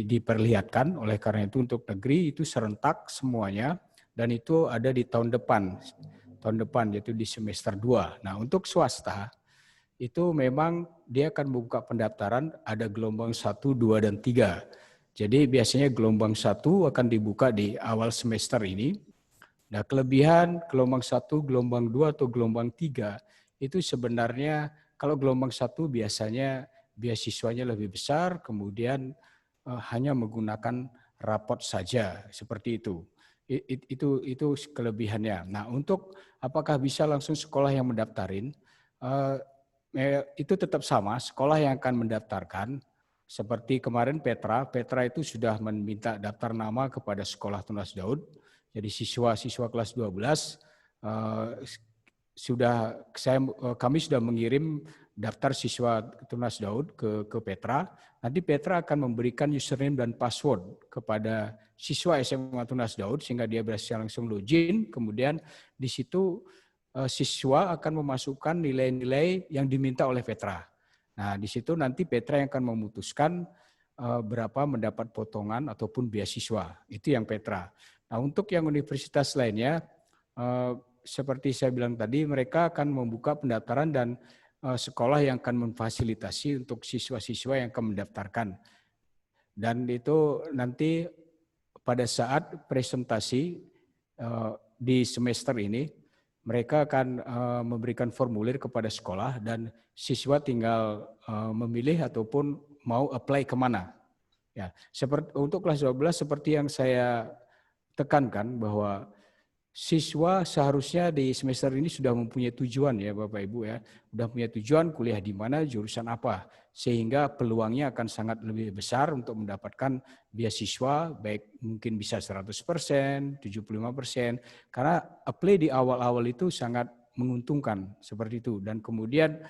diperlihatkan. Oleh karena itu untuk negeri itu serentak semuanya dan itu ada di tahun depan yaitu di semester 2. Nah, untuk swasta itu memang dia akan membuka pendaftaran ada gelombang 1, 2, dan 3. Jadi biasanya gelombang 1 akan dibuka di awal semester ini. Nah, kelebihan gelombang 1, gelombang 2, atau gelombang 3 itu sebenarnya kalau gelombang 1 biasanya beasiswanya lebih besar, kemudian hanya menggunakan rapot saja, seperti itu. Itu kelebihannya. Nah, untuk apakah bisa langsung sekolah yang mendaftarin, itu tetap sama, sekolah yang akan mendaftarkan. Seperti kemarin Petra itu sudah meminta daftar nama kepada Sekolah Tunas Daud. Jadi siswa kelas 12 kami sudah mengirim daftar siswa Tunas Daud ke Petra. Nanti Petra akan memberikan username dan password kepada siswa SMA Tunas Daud sehingga dia bisa langsung login. Kemudian di situ siswa akan memasukkan nilai-nilai yang diminta oleh Petra. Nah, di situ nanti Petra yang akan memutuskan berapa mendapat potongan ataupun beasiswa. Itu yang Petra. Nah, untuk yang universitas lainnya, seperti saya bilang tadi, mereka akan membuka pendaftaran dan sekolah yang akan memfasilitasi untuk siswa-siswa yang akan mendaftarkan. Dan itu nanti pada saat presentasi di semester ini, mereka akan memberikan formulir kepada sekolah dan siswa tinggal memilih ataupun mau apply kemana. Ya, untuk kelas 12 seperti yang saya tekankan bahwa siswa seharusnya di semester ini sudah mempunyai tujuan ya Bapak Ibu ya. Sudah punya tujuan kuliah di mana, jurusan apa. Sehingga peluangnya akan sangat lebih besar untuk mendapatkan beasiswa, baik mungkin bisa 100%, 75%. Karena apply di awal-awal itu sangat menguntungkan seperti itu. Dan kemudian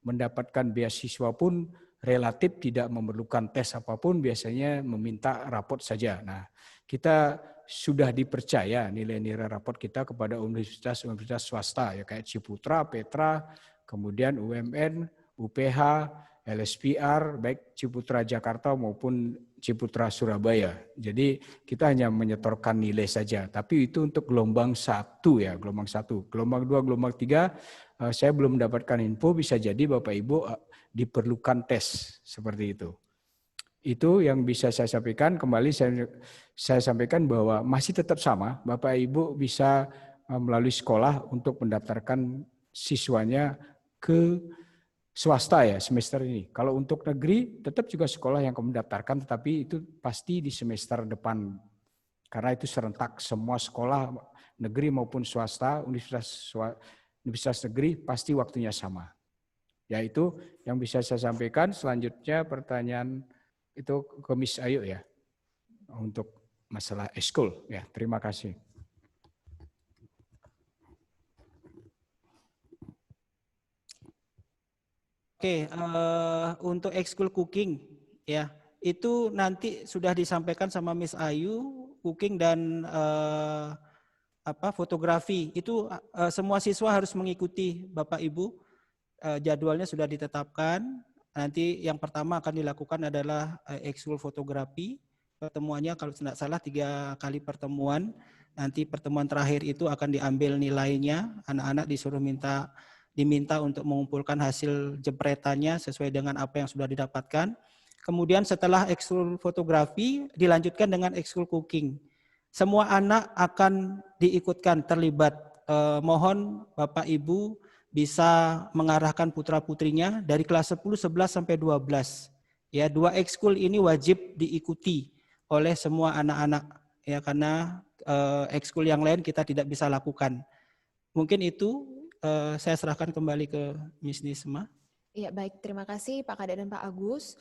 mendapatkan beasiswa pun relatif tidak memerlukan tes apapun, biasanya meminta raport saja. Nah, kita sudah dipercaya nilai-nilai raport kita kepada universitas swasta ya kayak Ciputra, Petra, kemudian UMN, UPH, LSPR, baik Ciputra Jakarta maupun Ciputra Surabaya. Jadi kita hanya menyetorkan nilai saja, tapi itu untuk gelombang 1 ya, gelombang 1. Gelombang 2, gelombang 3 saya belum mendapatkan info, bisa jadi Bapak Ibu diperlukan tes seperti itu. Itu yang bisa saya sampaikan. Kembali saya sampaikan bahwa masih tetap sama, Bapak Ibu bisa melalui sekolah untuk mendaftarkan siswanya ke swasta ya semester ini. Kalau untuk negeri tetap juga sekolah yang akan mendaftarkan, tetapi itu pasti di semester depan. Karena itu serentak semua sekolah negeri maupun swasta, universitas negeri pasti waktunya sama. Ya itu yang bisa saya sampaikan. Selanjutnya pertanyaan itu ke Miss Ayu ya, untuk masalah ekskul ya. Terima kasih. Oke, untuk ekskul cooking ya, itu nanti sudah disampaikan sama Miss Ayu, cooking dan fotografi itu semua siswa harus mengikuti Bapak Ibu. Jadwalnya sudah ditetapkan. Nanti yang pertama akan dilakukan adalah ekskul fotografi. Pertemuannya kalau tidak salah 3 kali pertemuan. Nanti pertemuan terakhir itu akan diambil nilainya. Anak-anak diminta untuk mengumpulkan hasil jepretannya sesuai dengan apa yang sudah didapatkan. Kemudian setelah ekskul fotografi dilanjutkan dengan ekskul cooking. Semua anak akan diikutkan terlibat. Mohon Bapak Ibu bisa mengarahkan putra-putrinya dari kelas 10, 11 sampai 12. Ya, 2 ekskul ini wajib diikuti oleh semua anak-anak ya, karena ekskul yang lain kita tidak bisa lakukan. Mungkin itu saya serahkan kembali ke Miss Nisma. Ya, baik. Terima kasih Pak Kade dan Pak Agus.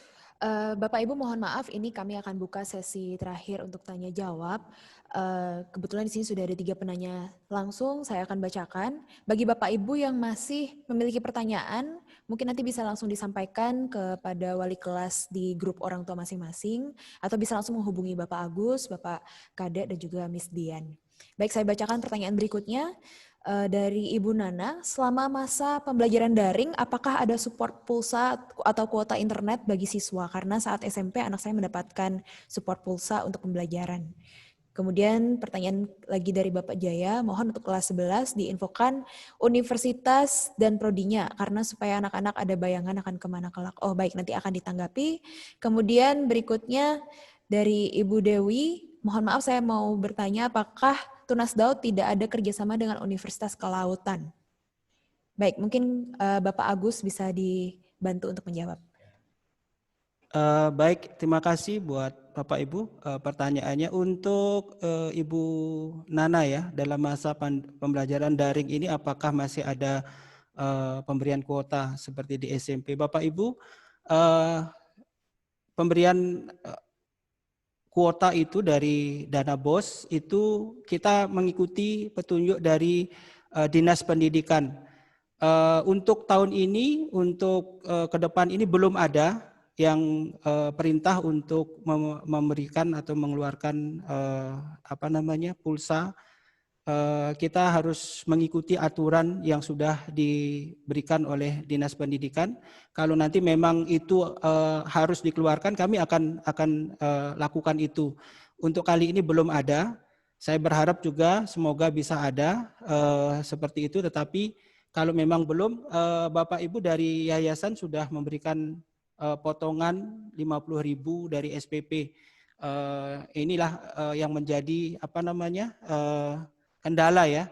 Bapak Ibu mohon maaf, ini kami akan buka sesi terakhir untuk tanya jawab. Kebetulan di sini sudah ada 3 penanya langsung, saya akan bacakan. Bagi Bapak Ibu yang masih memiliki pertanyaan, mungkin nanti bisa langsung disampaikan kepada wali kelas di grup orang tua masing-masing, atau bisa langsung menghubungi Bapak Agus, Bapak Kade, dan juga Miss Dian. Baik, saya bacakan pertanyaan berikutnya. Dari Ibu Nana, selama masa pembelajaran daring, apakah ada support pulsa atau kuota internet bagi siswa? Karena saat SMP anak saya mendapatkan support pulsa untuk pembelajaran. Kemudian pertanyaan lagi dari Bapak Jaya, mohon untuk kelas 11 diinfokan universitas dan prodinya, karena supaya anak-anak ada bayangan akan kemana kelak. Oh baik, nanti akan ditanggapi. Kemudian berikutnya dari Ibu Dewi, mohon maaf saya mau bertanya apakah Tunas Daud tidak ada kerjasama dengan Universitas Kelautan? Baik, mungkin Bapak Agus bisa dibantu untuk menjawab. Baik, terima kasih buat Bapak Ibu. Pertanyaannya untuk Ibu Nana ya, dalam masa pembelajaran daring ini apakah masih ada pemberian kuota seperti di SMP? Bapak Ibu, pemberian kuota itu dari dana BOS itu kita mengikuti petunjuk dari Dinas Pendidikan. Untuk tahun ini, untuk ke depan ini belum ada yang perintah untuk memberikan atau mengeluarkan pulsa. Kita harus mengikuti aturan yang sudah diberikan oleh Dinas Pendidikan. Kalau nanti memang itu harus dikeluarkan, kami akan lakukan itu. Untuk kali ini belum ada. Saya berharap juga semoga bisa ada seperti itu. Tetapi kalau memang belum, Bapak Ibu dari yayasan sudah memberikan potongan 50.000 dari SPP. Inilah yang menjadi kendala ya.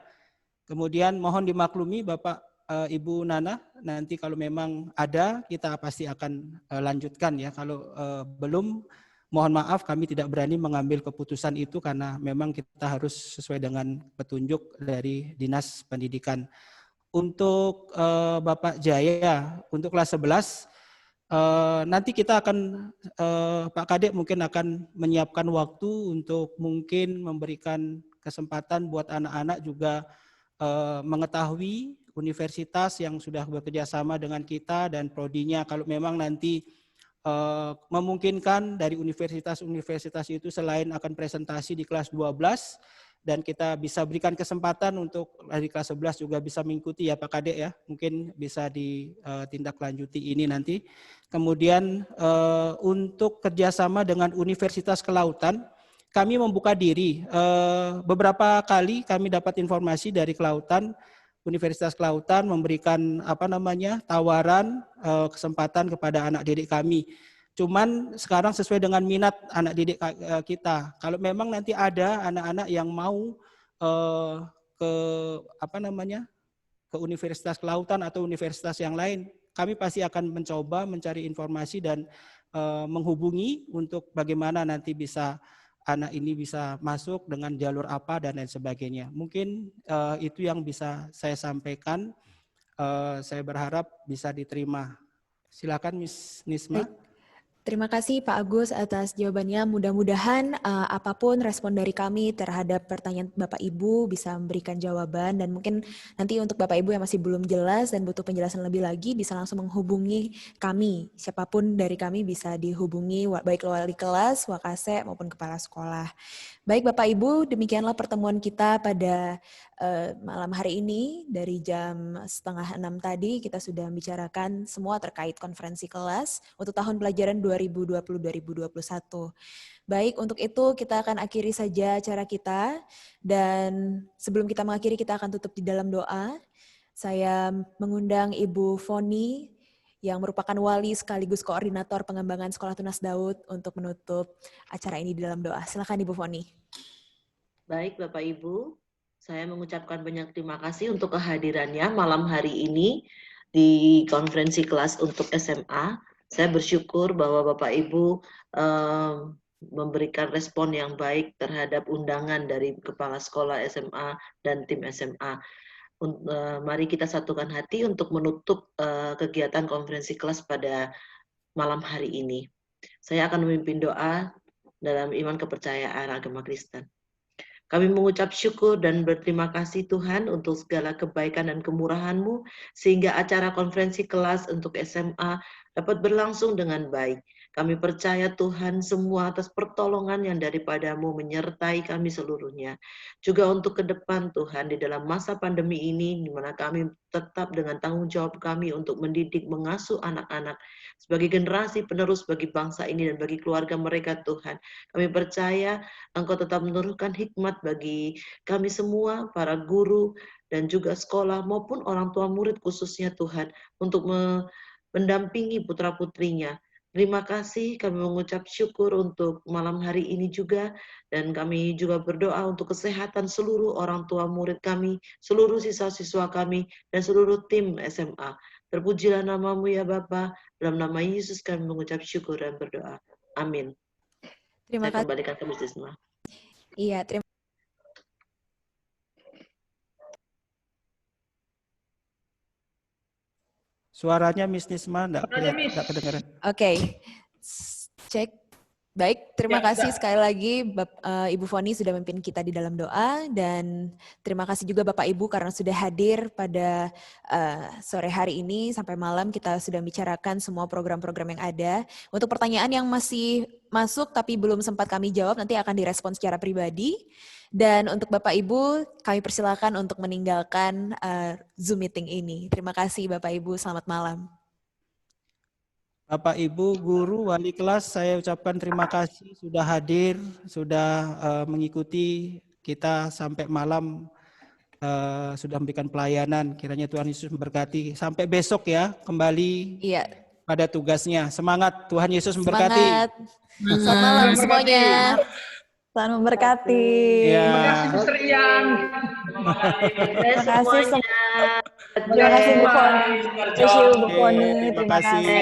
Kemudian mohon dimaklumi Bapak Ibu Nana, nanti kalau memang ada kita pasti akan lanjutkan ya. Kalau belum, mohon maaf kami tidak berani mengambil keputusan itu karena memang kita harus sesuai dengan petunjuk dari Dinas Pendidikan. Untuk Bapak Jaya, untuk kelas 11, nanti kita akan, Pak Kadek mungkin akan menyiapkan waktu untuk mungkin memberikan kesempatan buat anak-anak juga mengetahui universitas yang sudah bekerja sama dengan kita dan prodinya. Kalau memang nanti memungkinkan dari universitas-universitas itu selain akan presentasi di kelas 12, dan kita bisa berikan kesempatan untuk dari kelas 11 juga bisa mengikuti ya Pak Kadek ya. Mungkin bisa ditindaklanjuti ini nanti. Kemudian untuk kerjasama dengan Universitas Kelautan, kami membuka diri. Beberapa kali kami dapat informasi dari Kelautan, Universitas Kelautan memberikan tawaran kesempatan kepada anak didik kami. Cuman sekarang sesuai dengan minat anak didik kita. Kalau memang nanti ada anak-anak yang mau ke Universitas Kelautan atau universitas yang lain, kami pasti akan mencoba mencari informasi dan menghubungi untuk bagaimana nanti bisa anak ini bisa masuk dengan jalur apa dan lain sebagainya. Mungkin itu yang bisa saya sampaikan. Saya berharap bisa diterima. Silakan Miss Nisma. Terima kasih Pak Agus atas jawabannya. Mudah-mudahan apapun respon dari kami terhadap pertanyaan Bapak Ibu bisa memberikan jawaban, dan mungkin nanti untuk Bapak Ibu yang masih belum jelas dan butuh penjelasan lebih lagi bisa langsung menghubungi kami. Siapapun dari kami bisa dihubungi, baik wali kelas, wakase maupun kepala sekolah. Baik Bapak Ibu, demikianlah pertemuan kita pada malam hari ini. Dari jam 5:30 tadi kita sudah membicarakan semua terkait konferensi kelas untuk tahun pelajaran 2020-2021. Baik, untuk itu kita akan akhiri saja acara kita, dan sebelum kita mengakhiri kita akan tutup di dalam doa. Saya mengundang Ibu Foni yang merupakan wali sekaligus koordinator pengembangan Sekolah Tunas Daud untuk menutup acara ini di dalam doa. Silakan Ibu Foni. Baik Bapak Ibu, saya mengucapkan banyak terima kasih untuk kehadirannya malam hari ini di konferensi kelas untuk SMA. Saya bersyukur bahwa Bapak Ibu memberikan respon yang baik terhadap undangan dari Kepala Sekolah SMA dan tim SMA. Mari kita satukan hati untuk menutup kegiatan konferensi kelas pada malam hari ini. Saya akan memimpin doa dalam iman kepercayaan agama Kristen. Kami mengucap syukur dan berterima kasih Tuhan untuk segala kebaikan dan kemurahan-Mu, sehingga acara konferensi kelas untuk SMA dapat berlangsung dengan baik. Kami percaya Tuhan semua atas pertolongan yang daripada-Mu menyertai kami seluruhnya. Juga untuk ke depan Tuhan, di dalam masa pandemi ini, di mana kami tetap dengan tanggung jawab kami untuk mendidik, mengasuh anak-anak sebagai generasi penerus bagi bangsa ini dan bagi keluarga mereka Tuhan. Kami percaya Engkau tetap menurunkan hikmat bagi kami semua, para guru dan juga sekolah maupun orang tua murid khususnya Tuhan, untuk mendampingi putra-putrinya. Terima kasih, kami mengucap syukur untuk malam hari ini juga, dan kami juga berdoa untuk kesehatan seluruh orang tua murid kami, seluruh siswa-siswa kami, dan seluruh tim SMA. Terpujilah nama-Mu ya Bapa, dalam nama Yesus kami mengucap syukur dan berdoa. Amin. Terima Saya kasih. kembalikan ke Miss Nisma. Iya, terima Suaranya Miss Nisma enggak kedengaran. Oke, cek. Baik, terima Ya, kasih sudah. sekali lagi Ibu Foni sudah memimpin kita di dalam doa, dan terima kasih juga Bapak Ibu karena sudah hadir pada sore hari ini sampai malam. Kita sudah bicarakan semua program-program yang ada. Untuk pertanyaan yang masih masuk tapi belum sempat kami jawab, nanti akan direspon secara pribadi. Dan untuk Bapak Ibu, kami persilakan untuk meninggalkan Zoom meeting ini. Terima kasih Bapak Ibu, selamat malam. Bapak, Ibu, guru, wali kelas, saya ucapkan terima kasih sudah hadir, sudah mengikuti kita sampai malam, sudah memberikan pelayanan. Kiranya Tuhan Yesus memberkati. Sampai besok ya, kembali pada tugasnya. Semangat, Tuhan Yesus memberkati. Semangat. Selamat malam semuanya. Tuhan memberkati. Ya. Terima kasih Mr. Ian. Terima kasih semuanya. Terima kasih Bu Foni. Bu Foni. Terima kasih.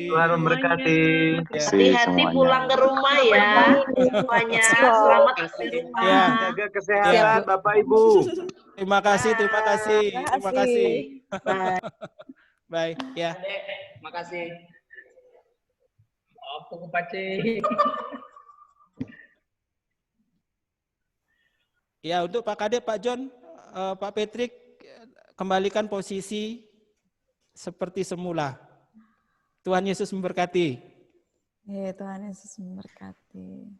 Tuhan memberkati. Hati-hati pulang ke rumah ya semuanya. Selamat di rumah. Ya. Jaga kesehatan Bapak Ibu. Terima kasih, terima kasih. Terima kasih. Bye. Bye. Ya. Terima kasih. Apa kepace? Ya, untuk Pak Kadep, Pak John, Pak Patrick, kembalikan posisi seperti semula. Tuhan Yesus memberkati. Ya, Tuhan Yesus memberkati.